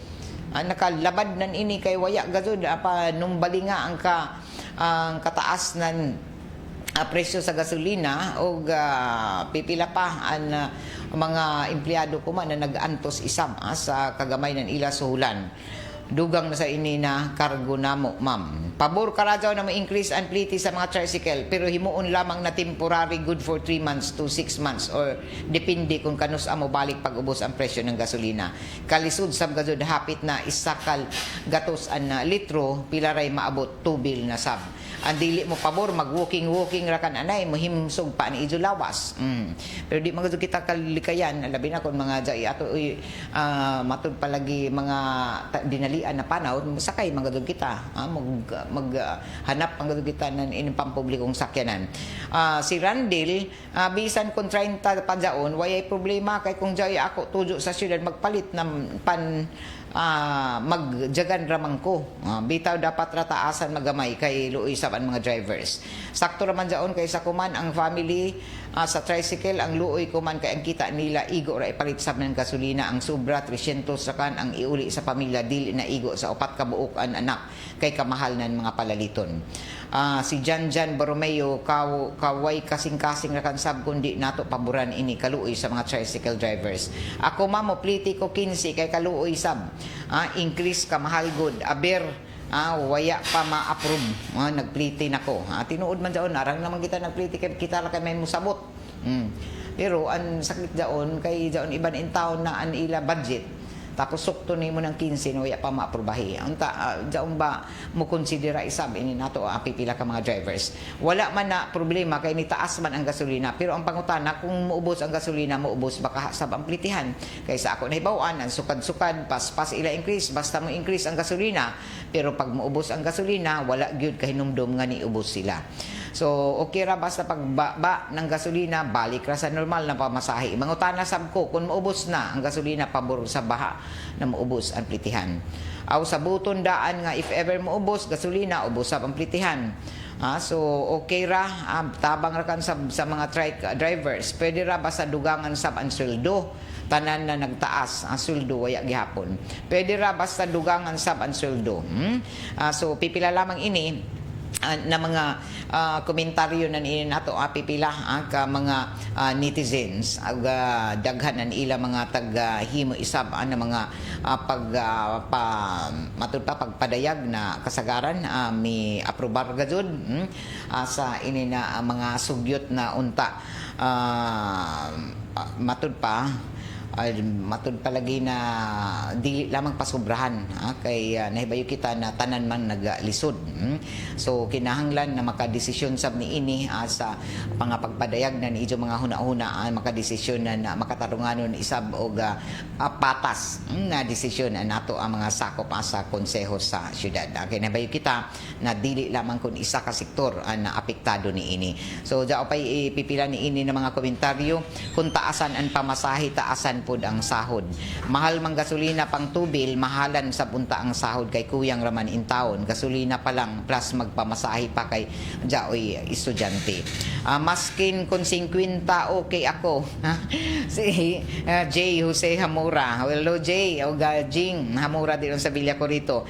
Nakalabad nan ini kay waya gazud pa numbali nga ang kataas nan presyo sa gasolina o pipila pa ang mga empleyado ko man na nag-antos isam sa kagamay ng ila suhulan. Dugang na sa ini na kargo namo, ma'am. Pabor karadyaw na ma-increase ang pliti sa mga tricycle pero himuon lamang na temporary good for 3 months to 6 months or depende kung kanus amo balik pag ubos ang presyo ng gasolina. Kalisod sab gazud hapit na isakal gatos an litro pilaray maabot 2 bil na sab. Ang dili mo pabor mag-walking ra kan anay mohimsog pa ni ijo lawas. Pero di magud kita kalikayan labi na kon mga jay ato matud palagi mga dinalian na panahon sakay magud kita maghanap magud kita nan in pampublikong sakyanan. Si Randil bisan kon 30 padyaon wayay problema kay kung jay ako tujo sa syudad magpalit ng magjagan ramang ko. Bitaw dapat rataasan magamay kay luoy sab ang mga drivers. Sakto raman jaon kay sa kuman ang family sa tricycle ang luoy kuman kay ang kita nila igo ra ipalit sab ng gasolina ang sobra 300 sakan ang iuli sa pamilya dili na igo sa 4 ka buok an anak kay kamahal nan mga palaliton. Si Janjan Borromeo kaway kasing-kasing ra kan sab kundi nato paboran ini kaluoy sa mga tricycle drivers. Ako mamo pliti ko 15 kay kaluoy sab. Increase ka mahal good aber waya pa ma-approve. Nagpliti nako. Tinuod man daon arang naman kita nagpliti kay kita ra kay may musabot. Pero ang sakit daon kay daon iban in town na an ila budget. Tapos sukto nimo ng 15 no waya pa ma-aprobahi. Unta daon ba mo konsidera isab ini nato pipila ka mga drivers. Wala man na problema kay ni taas man ang gasolina pero ang pangutana kung muubos ang gasolina muubos baka sab ang plitihan. Kaysa ako nahibaw-an ang sukad-sukad pas ila increase basta mo increase ang gasolina pero pag muubos ang gasolina wala gyud kay hinumdum nga niubos sila. So okay ra basta pagbaba ng gasolina balik ra sa normal na pamasahe. Mangutana sab ko kung maubos na ang gasolina pabor sa baha na maubos ang plitihan. Aw sa buton daan nga if ever maubos gasolina ubos sab ang plitihan. So okay ra tabang ra kan sa mga drivers. Pwede ra basta dugangan sab ang sweldo tanan na nagtaas ang sweldo waya gihapon. Pwede ra basta dugangan sab ang sweldo. So pipila lamang ini na mga komentaryo na ini nato pipila ka mga netizens daghan an ila mga taga-himo isab na mga pagpadayag na kasagaran mi aprobar gajud sa ini na mga sugyot na unta matud palagi na dili lamang pasubrahan kay nahibayo kita na tanan man naglisod. So kinahanglan na makadesisyon sab ni ini sa pagpadayag na ni mga huna-huna makadesisyon na makatarunganon isab og patas na desisyon nato ang mga sakop sa konseho sa syudad. Kay nahibayo kita na dili lamang kun isa ka sektor na apektado ni ini. So dao pay ipipila ni ini ng mga komentaryo kung taasan ang pamasahe taasan pod ang sahod. Mahal mang gasolina pang tubil, mahalan sa punta ang sahod kay kuyang raman in taon. Gasolina pa lang plus magpamasahe pa kay jaoy estudyante. Maskin kung 50 okay ako. Si J. Jose Hamura. Hello J. O Jing Hamura din sa Villa ko rito.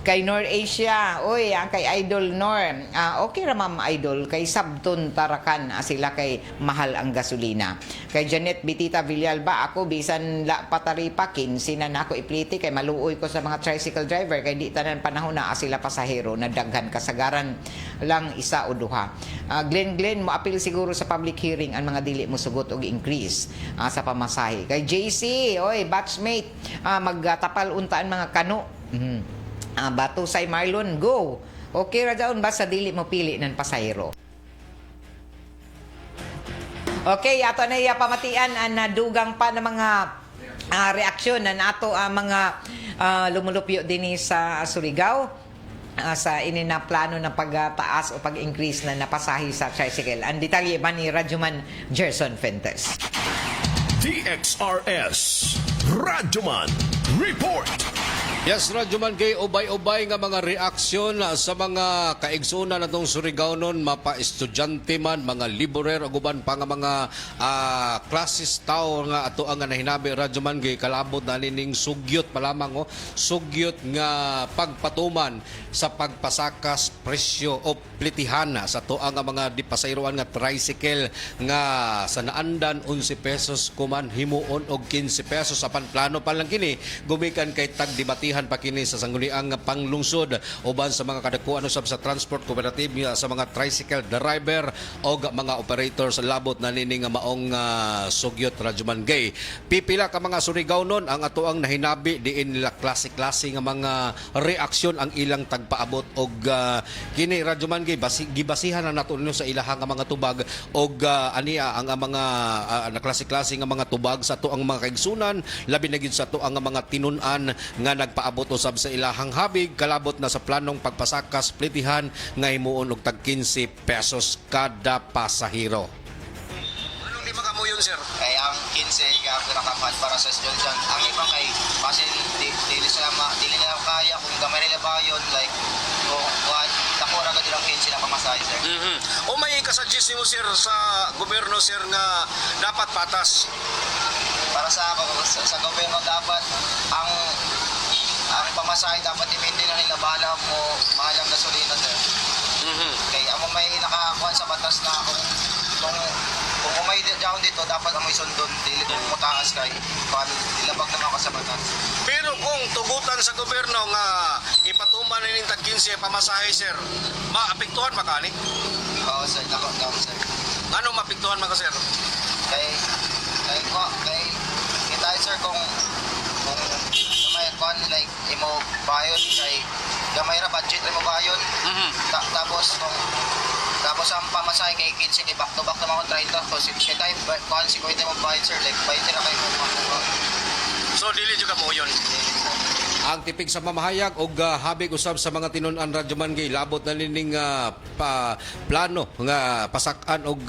Kay Nor Asia, oy, ang kay Idol Nor. Okay ra ma'am Idol, kay Sabton Tarakan sila kay mahal ang gasolina. Kay Janet Bitita Villalba, ako bisan la pataripa 15 na nako ipliti kay maluoy ko sa mga tricycle driver kay di tanan panahon na sila pasahero na daghan kasagaran lang isa o duha. Glenn mo apil siguro sa public hearing ang mga dili mo sugot og increase sa pamasahe. Kay JC, oy, batchmate, magtapal untaan mga kano. Batusay Marlon, go. Okay ra daon basta dili mo pili ng pasahero. Okay, ato na iya pamatian ang nadugang pa ng mga reaksyon na nato mga lumulupyo din sa Surigao sa ininaplano na pagtaas o pag-increase na napasahi sa tricycle. Ang detalye ba ni Radyoman Gerson Fentes? DXRS Radyoman Report. Yes, Radyoman, kay ubay-ubay nga mga reaksyon sa mga kaigsunan natong Surigao nun, mapa estudyante man, mga liborer, o guban pa nga mga classes tao nga ato ang nahinabi, Radyoman, kay kalabot na nining sugyot pa lamang, sugyot nga pagpatuman sa pagpasakas presyo o plitihan sa to ang mga dipasayroan nga tricycle nga sa naandan 11 pesos kuman himuon og 15 pesos apan plano pa lang kini gumikan kay tagdebatihan pa kini sa sangguniang panglungsod uban sa mga kadakuan usab sa transport cooperative sa mga tricycle driver o mga operator sa labot na nini nga maong sugyot, Radyoman Gay. Pipila ka mga Surigao nun ang ato ang nahinabi diin nila klase-klase nga mga reaksyon ang ilang tagpaabot og kini, Radyoman Gay, gibasihan na nato sa ilahang nga mga tubag og ania ang mga klase-klase nga mga tubag sa to ang mga kaigsunan labi na gid sa to ang mga tinun-an nga nagpaabot usab sa ilahang habig kalabot na sa planong pagpasakas plitihan nga himuon og tag 15 pesos kada pasahero. Anong lima ka mo yun, sir? Kaya ang 15 ka pinakapat para sa student. Ang ibang kay kasi dili nila kaya kung gamay nila ba yun like kung takura ka dilang 15 na pamasahe, sir. O may kasagis mo, sir, sa gobyerno, sir, nga dapat patas? Para sa ako, sa gobyerno dapat ang pamasahe dapat depende na nila bahala mo mahal ang gasolina, sir. Kaya amo may nakakuan sa batas na kung umay diyan dito dapat amoy sundon dili kung mutaas kay paano dilabag naman ako sa batas. Pero kung tugutan sa gobyerno nga ipatuman na ning tag 15 pamasahe, sir, maapektuhan makani? Oo, sir, dapat sir. Ano maapektuhan maka, sir? Kay kita, sir, kung may kuan like imo bayon kay gamay ra budget imo bayon. Tapos ang pamasahe kay 15 back to back naman 30 so kay tayo kuan si kuwede mo bayad, sir, like bayad ra kay mo. So dili jud ka mo yun. Ang tipig sa mamahayag og habig usab sa mga tinun-an, Radyoman Gay, labot na nining plano nga pasak-an og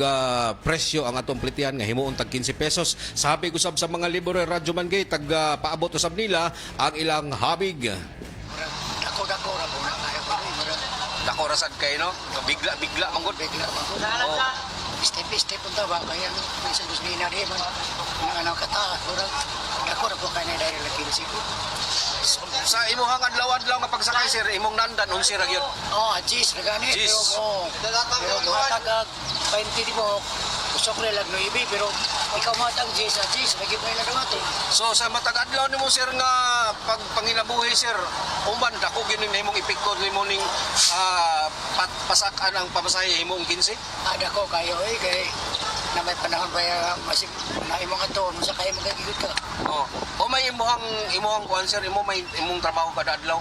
presyo ang atong plitihan nga himuon tag 15 pesos. Sa habig usab sa mga libre, Radyoman Gay, tag paabot usab nila ang ilang habig. Dako rasad kay no? Bigla manggod. Step punta ba kaya minsan gusto nila rin man anak kata kurang ako ra po kay na dahil lagi sigo. Sa imuhang adlaw-adlaw nga pagsakay, sir, imong nandan unsi ra gyud. Cheese gani pero matag 20 di mo usok ra lag no ibi pero ikaw matag cheese lagi pa ila dawato. So sa matag adlaw nimo, sir, nga pagpanginabuhi, sir, umban dako gyud ning imong epekto nimo ning pasak-an ang pamasahe imong 15? Ada ko kayo kay na may panahon ba masig na imong ato sa kay magigud ka. O may imuhang kuan, sir, imong trabaho kada adlaw?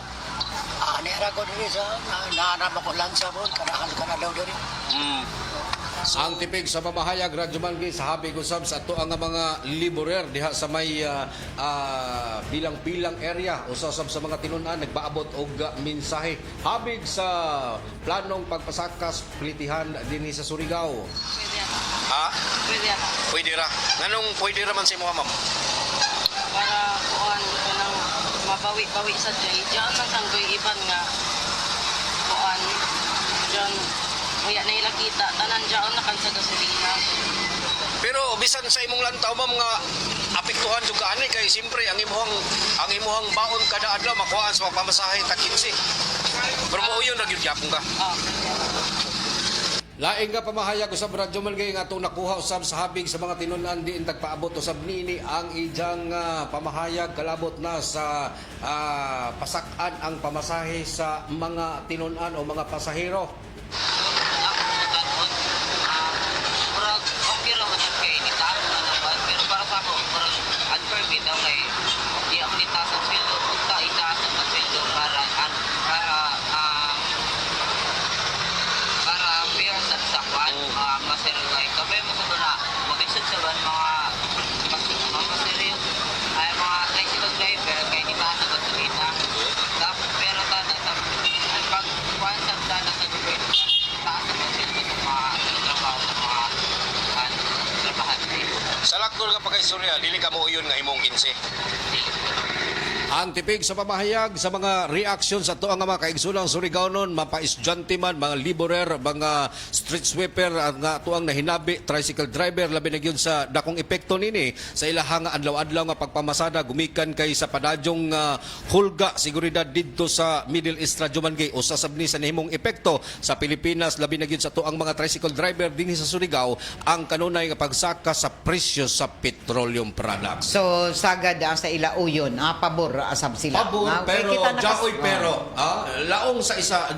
Nera ko diri sa naarama ko lang sa bon kanahan kana daw diri. Ang tipig sa mamahayag, Radyoman Gay, sa habig usab sa to ang mga liborer diha sa may bilang-bilang area usab sa mga tinun-an nagpaabot og mensahe habig sa planong pagpasakas plitihan dinhi sa Surigao. Ha? Pwede ra. Nganong pwede ra man si mo, ma'am? Para kuan kanang mabawi-bawi sa diyan man tanggoy iban nga kuan diyan uya na ila kita tanan diyan na kan sa gasolina. Pero bisan sa imong lantaw ba mga apektuhan jud kaani kay siyempre ang imuhang baon kada adlaw makuhaan sa pamasahe ta 15. Pero mo yun ra gyud gyapon ka. Laing nga pamahayag usab Radyo Malgay nga atong nakuha usab sa habig sa mga tinunan diin tagpaabot usab nini ang ijang pamahayag kalabot na sa pasak-an ang pamasahe sa mga tinunan o mga pasahero. Okay raman ang kay itaas na naman. Pero para sa ako, parang unfair bit ang kay di ako itaas ang sweldo. Pagka itaas ang sweldo para fair sa kwan, masero kay kape mo sa na mag-isod sa mga masero ay mga tricycle driver kay di ba sa gasolina. Tapos pero pag kwan sa dana sa gobyerno, taas ang sweldo sa mga trabaho sa mga trabahan. Sa lakdol nga pagkaistorya, dili ka mo yun nga imong 15. Ang tipig sa pamahayag sa mga reaction sa tuang mga kaigsulang Surigao-non, mapa-estudyante man, mga laborer, mga street sweeper, at nga tuang nahinabi, tricycle driver, labi na yun sa dakong epekto nini sa ilahang adlaw-adlaw nga pagpamasada, gumikan kay sa padadyong hulga, seguridad didto sa Middle East Radyo Malgay o sasabni sa nahimong epekto sa Pilipinas, labi na yun sa tuang mga tricycle driver din sa Surigao, ang kanunay nga pagsaka sa presyo sa petroleum products. So sagad sa ilauyon, pabor asab sila. Pabor, pero jaoy pero laong sa isa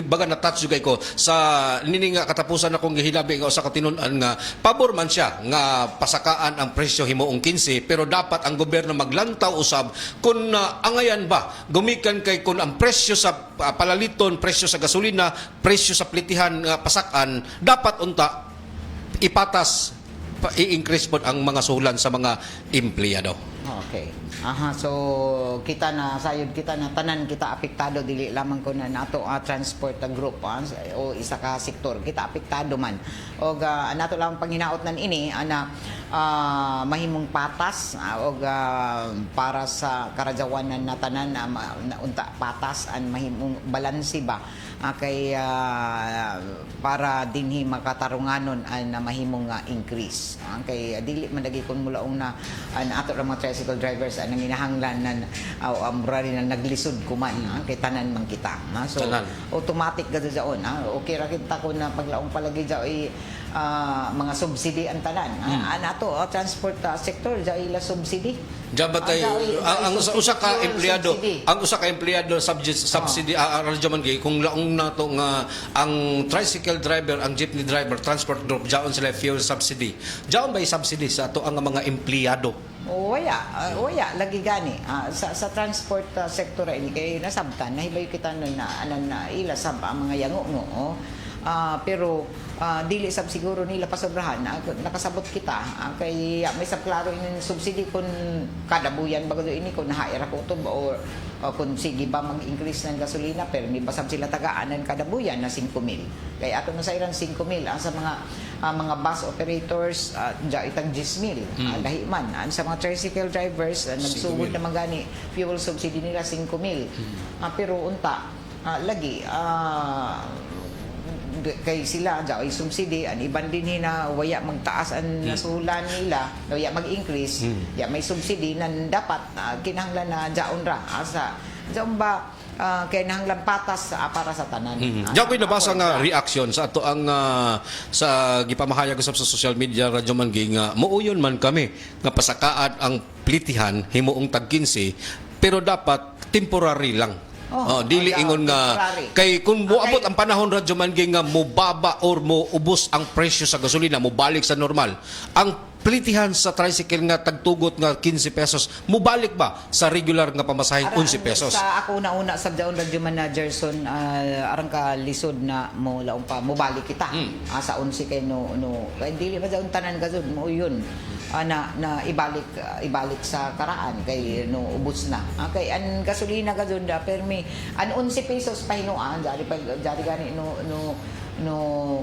baga na touch jugay ko sa nini nga katapusan akong gihinabi nga usa ka tinun-an nga pabor man siya nga pasakaan ang presyo himuong 15 pero dapat ang gobyerno maglantaw usab kun angayan ba gumikan kay kun ang presyo sa palaliton, presyo sa gasolina, presyo sa plitihan nga pasakan dapat unta ipatas i-increase po ang mga suhulan sa mga empleyado. Okay. So kita na sayod kita na tanan kita apektado dili lamang ko na nato transport group o isa ka sektor kita apektado man. Og nato lang panghinaot nan ini ana mahimong patas og para sa karadyawanan na tanan na unta patas an mahimong balanse ba kay para dinhi makatarunganon na mahimong increase kay dili man lagi kun mulaong na ato ra mga tricycle drivers ang hinahanglan na amrari na naglisod kuman kay tanan man kita so tanan. Automatic gado jaon okay ra kita ko na paglaong palagi jaoy mga subsidy ang tanan nato transport sector jaoy la subsidy jabatay ang usa ka empleyado ang usa ka empleyado subsidy radyo man gay kung laong nato nga ang tricycle driver ang jeepney driver transport group jaon sila fuel subsidy jaon ba subsidy sa ato ang mga empleyado waya lagi gani sa transport sector ini kay nasabtan nahibay kita na ila sab ang mga yango no pero dili sab siguro nila pasobrahan nakasabot kita kay may sab klaro in subsidy kun kada buyan bago ini kun nahaira ko to or kun sige ba mag-increase ng gasolina pero may basab sila tagaanan kada buyan na 5,000 kay ato na sa iran 5,000 sa mga bus operators itag 10,000 lahi man sa mga tricycle drivers nagsugod na magani fuel subsidy nila 5,000 pero unta lagi kay sila jaoy subsidy an iban din na waya magtaas ang nasulan nila waya mag-increase may subsidy nan dapat kinahanglan na jaon ra sa jaon ba kay nahanglan patas para sa tanan. Diyan ko nabasa nga reaction sa ato ang sa gipamahayag usab sa social media Radyo Malgay nga muuyon man kami nga pasakaan ang plitihan himuong tag 15 pero dapat temporary lang. Dili ingon nga kay kung moabot ang panahon Radyo Malgay nga mobaba or mo ubos ang presyo sa gasolina mobalik sa normal ang plitihan sa tricycle nga tagtugot nga 15 pesos mobalik ba sa regular nga pamasaheng 11 pesos sa ako una sa daon Radyo Managerson arang ka lisod na mo laong pa mobalik kita sa 11 kay no kay dili ba daon tanan gazud mo yun na ibalik sa karaan kay no ubos na kay an gasolina gazud permi an 11 pesos pa hinuan jari gani no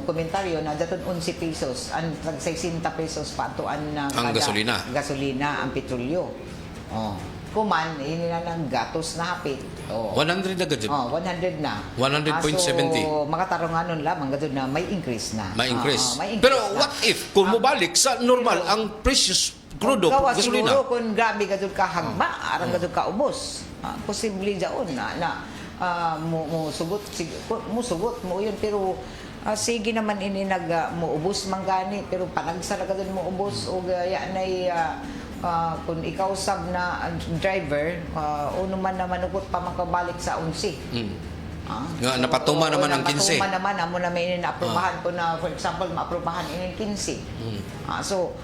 komentaryo na daton 11 pesos ang 60 pesos pa to ang gasolina ang petrolyo kuman ini na ng gatos na hapit. Oh. 100 na gadyo. 100 na. 100.70. So makatarunganon lamang gadyo na may increase na. May increase. May increase Pero na. what if kung mubalik sa normal ang precious crudo Gawa gasolina? siguro kung grabe gadyo ka hagba, arang gadyo ka ubos. Posible jaon na musugot mo yun, pero sige naman ini muubos man gani, pero panagsara gadyo mo ubos o gaya na kung ikaw sab na driver, uno man na manukot pa makabalik sa 11. Nga, napatuma naman ang 15. Napatuma naman, amo na may inaprubahan ko na, for example, maaprubahan ini 15. So,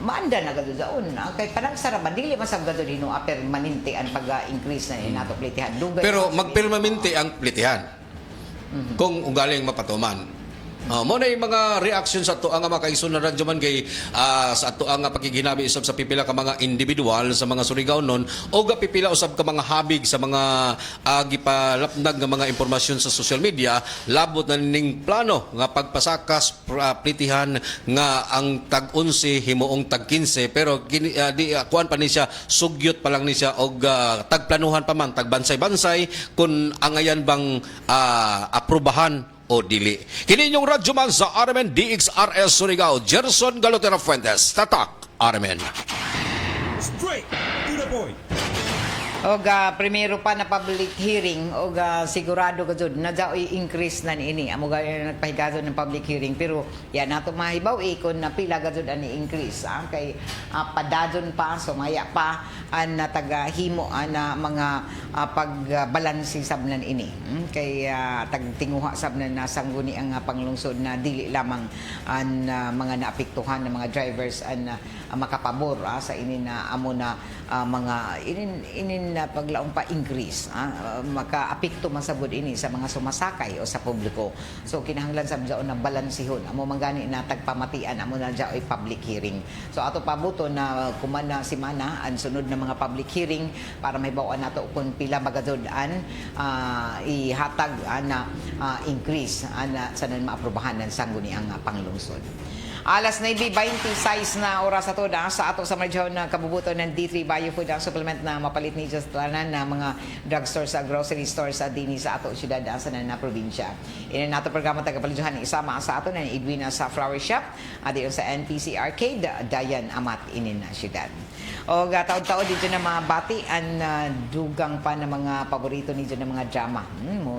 maanda na gado daon. Kay panagsaraban, dili masab gado dino permanente ang pag-increase na nato plitihan. Pero magpermanente ang plitihan. Kung ugaling mapatuman. Mo na yung mga reaction sa ato ang mga kaigsunan radyo man kay sa ato ang pakiginabi isab sa pipila ka mga individual sa mga Surigao-non o pipila usab ka mga habig sa mga gipalapnag nga mga impormasyon sa social media, labot na ning plano nga pagpasakas plitihan nga ang tag 11 himuong tag 15, pero di kuan pa ni siya, sugyot pa lang ni siya og tagplanuhan pa man, tag bansay-bansay kung angayan bang aprubahan o dili. Kini inyong radyo man sa RMN DXRS Surigao, Gerson Galotera Fuentes, Tatak RMN. Straight to the point. Og primero pa na public hearing og sigurado gud na daoy increase na ini amo nagpahigazon ng public hearing, pero yan nato mahibaw kun na pila gud ani increase kay padadon pa sumaya pa na tagahimo na mga pagbalansi sabnan ini kay tagtinguha sabnan na sangguni ang panglungsod na dili lamang ang mga naapektuhan ng mga drivers an makapabor sa ini na amo na mga inin na paglaong pa increase makaapekto man sabud ini sa mga sumasakay o sa publiko. So kinahanglan sab jaon na balansihon amo mangani na tagpamatian amo na jaoy public hearing. So ato pabuto na kumana semana ang sunod na mga public hearing para mahibaw-an nato kung pila magadod-an ihatag na increase ana sanan maaprubahan ng sangguni ang panglungsod. Alas 9:26 na oras ato na sa ato sa medyo na kabubuto ng D3 Biofood ang supplement na mapalit ni just tanan na mga drugstores sa grocery stores sa dini sa ato syudad sa na probinsya. Ina nato programa tagapaliduhan ni isama sa ato na Edwina sa Flower Shop adi sa NPC Arcade Dayan Amat inin na syudad. O taod-taod dito na mga bati ang dugang pa na mga paborito nito na mga drama.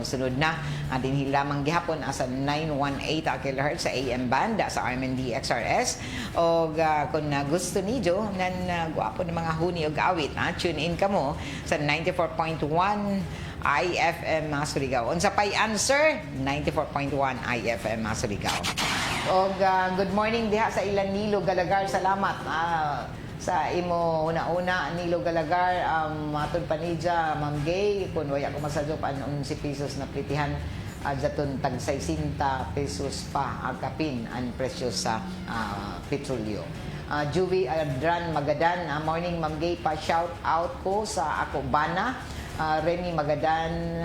Sunod na din lamang gihapon asa 918 kHz sa AM band sa RMN XRS o kung gusto niyo nan guwapo ng mga huni o awit tune in kamo sa 94.1 IFM Surigao. Unsa pay answer 94.1 IFM Surigao. O good morning diha sa Ilanilo Galagar, salamat sa imo una-una Nilo Galagar matod panidya Ma'am Gay kun waya ko masadop an 11 pesos na plitihan daton tag 60 pesos pa ang kapin ang presyo sa petrolyo. Juvi Adran Magadan, morning Ma'am Gay, pa shout out ko sa ako bana. Remy Magadan,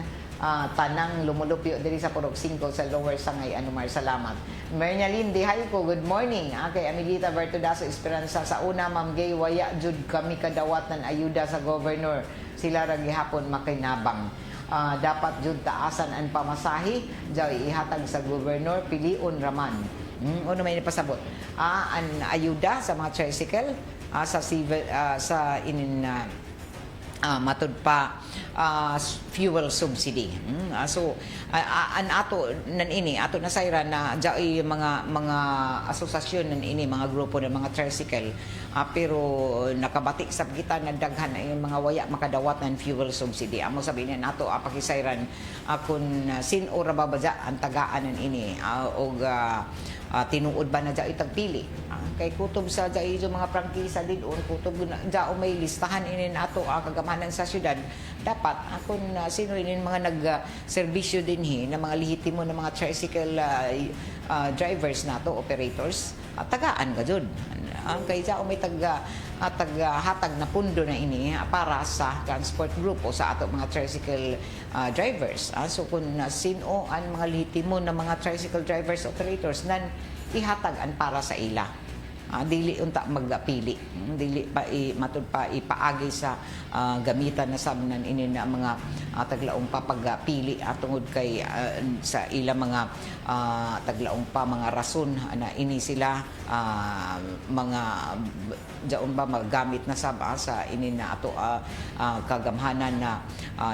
tanang lumulupyo diri sa Purok 5 sa Lower Sangay Anumar, salamat. Mernalyn Dihay ko, good morning. Kay Amelita Bertudaso Esperanza, sa una Ma'am Gay, waya jud kami kadawat ng ayuda sa governor, sila ra gihapon makinabang. Dapat jud taasan ang pamasahe jawi ihatag sa gobernador, pilion raman. Ano may pasabot ang ayuda sa mga tricycle sa civil sa inin matud pa fuel subsidy. So an ato nan ini ato nasayra na jaoy mga asosasyon nan ini mga grupo ng mga tricycle pero nakabati sa kita na daghan ay mga waya makadawat ng fuel subsidy. Amo sabihin nato pakisayran kun sin-o ra ba ang tagaan nan ini og tinuod ba na jaoy tagpili kay kutob sa jaoy mga prangkisa didon kutob jao may listahan ini nato kagamanan sa syudad dapat akon sino inin mga nag-serbisyo dinhi na mga lehitimo na mga tricycle drivers nato, operators, tagaan ka jud. Ang kaysa may hatag na pundo na ini para sa transport group o sa ato mga tricycle drivers. So kung sino ang mga lehitimo na mga tricycle drivers, operators nan ihatag an para sa ila. dili unta magpili, dili pa matud pa ipaagi sa gamitan na sabnan ini na mga taglaong papagpili tungod kay sa ilang mga taglaong pa mga rason na ini sila mga jaon ba magamit na sa ini na ato kagamhanan na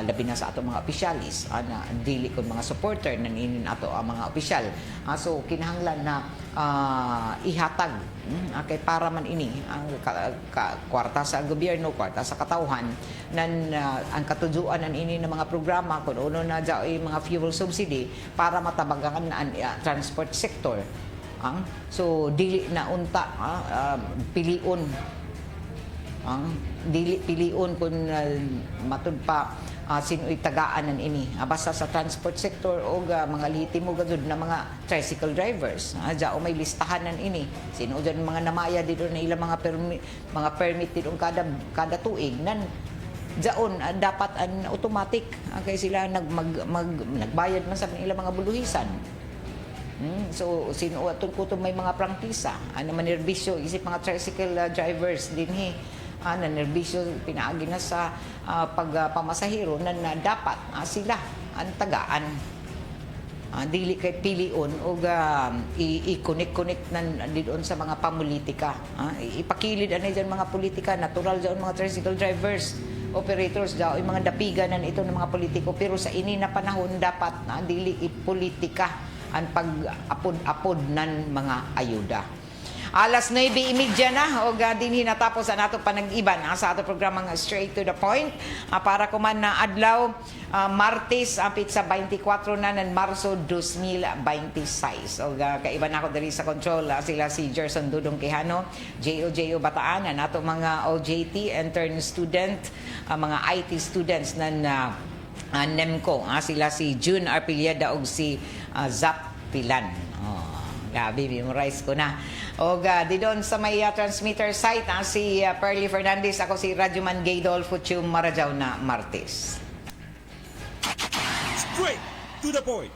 labi na sa ato mga opisyalis na dili kon mga supporter nan ini ato mga opisyal. So kinahanglan na ihatag kay para man ini ang kwarta sa gobyerno, kwarta sa katawhan nan ang katujuan nan ini ng mga programa kun uno na dyaoy mga fuel subsidy para matabagan ang transport sector. So dili na unta pilion dili pilion kun matud pa sino itagaan nan ini basta sa transport sector o mga lihitimo gud na mga tricycle drivers dao may listahan nan ini sino dyan mga namaya dito na ilang mga permit dito kada tuig nan jaon dapat an automatic kay sila nagbayad man sa ilang mga buluhisan. So sino atong may mga prangkisa man nerbisyo isip mga tricycle drivers dinhi na nerbisyo pinaagi na sa pagpamasahero na dapat sila ang tagaan. Dili kay pilion o i-connect nan didon sa mga pamulitika. Ipakilid anay dyan mga politika, natural dyan mga tricycle drivers, operators daw, yung mga dapiganan ito ng mga politiko. Pero sa ini na panahon dapat dili ipolitika ang pag-apod-apod ng mga ayuda. Alas 9:30 na o dinhi natapos ang ato panag-iban sa ato programang Straight to the Point para kuman na adlaw Martes apit sa 24 na ng Marso 2026. O kaiban ako diri sa control sila si Gerson Dudong Quijano, J.O. Bataan na nato mga OJT intern student, mga IT students ng NEMCO sila si June Arpiliada og si Zap Pilan. Grabe, memorize ko na. O didon sa may transmitter site si Perly Fernandez, ako si Radyoman Gaydol Fuchum Marajaw na Martes. Straight to the point.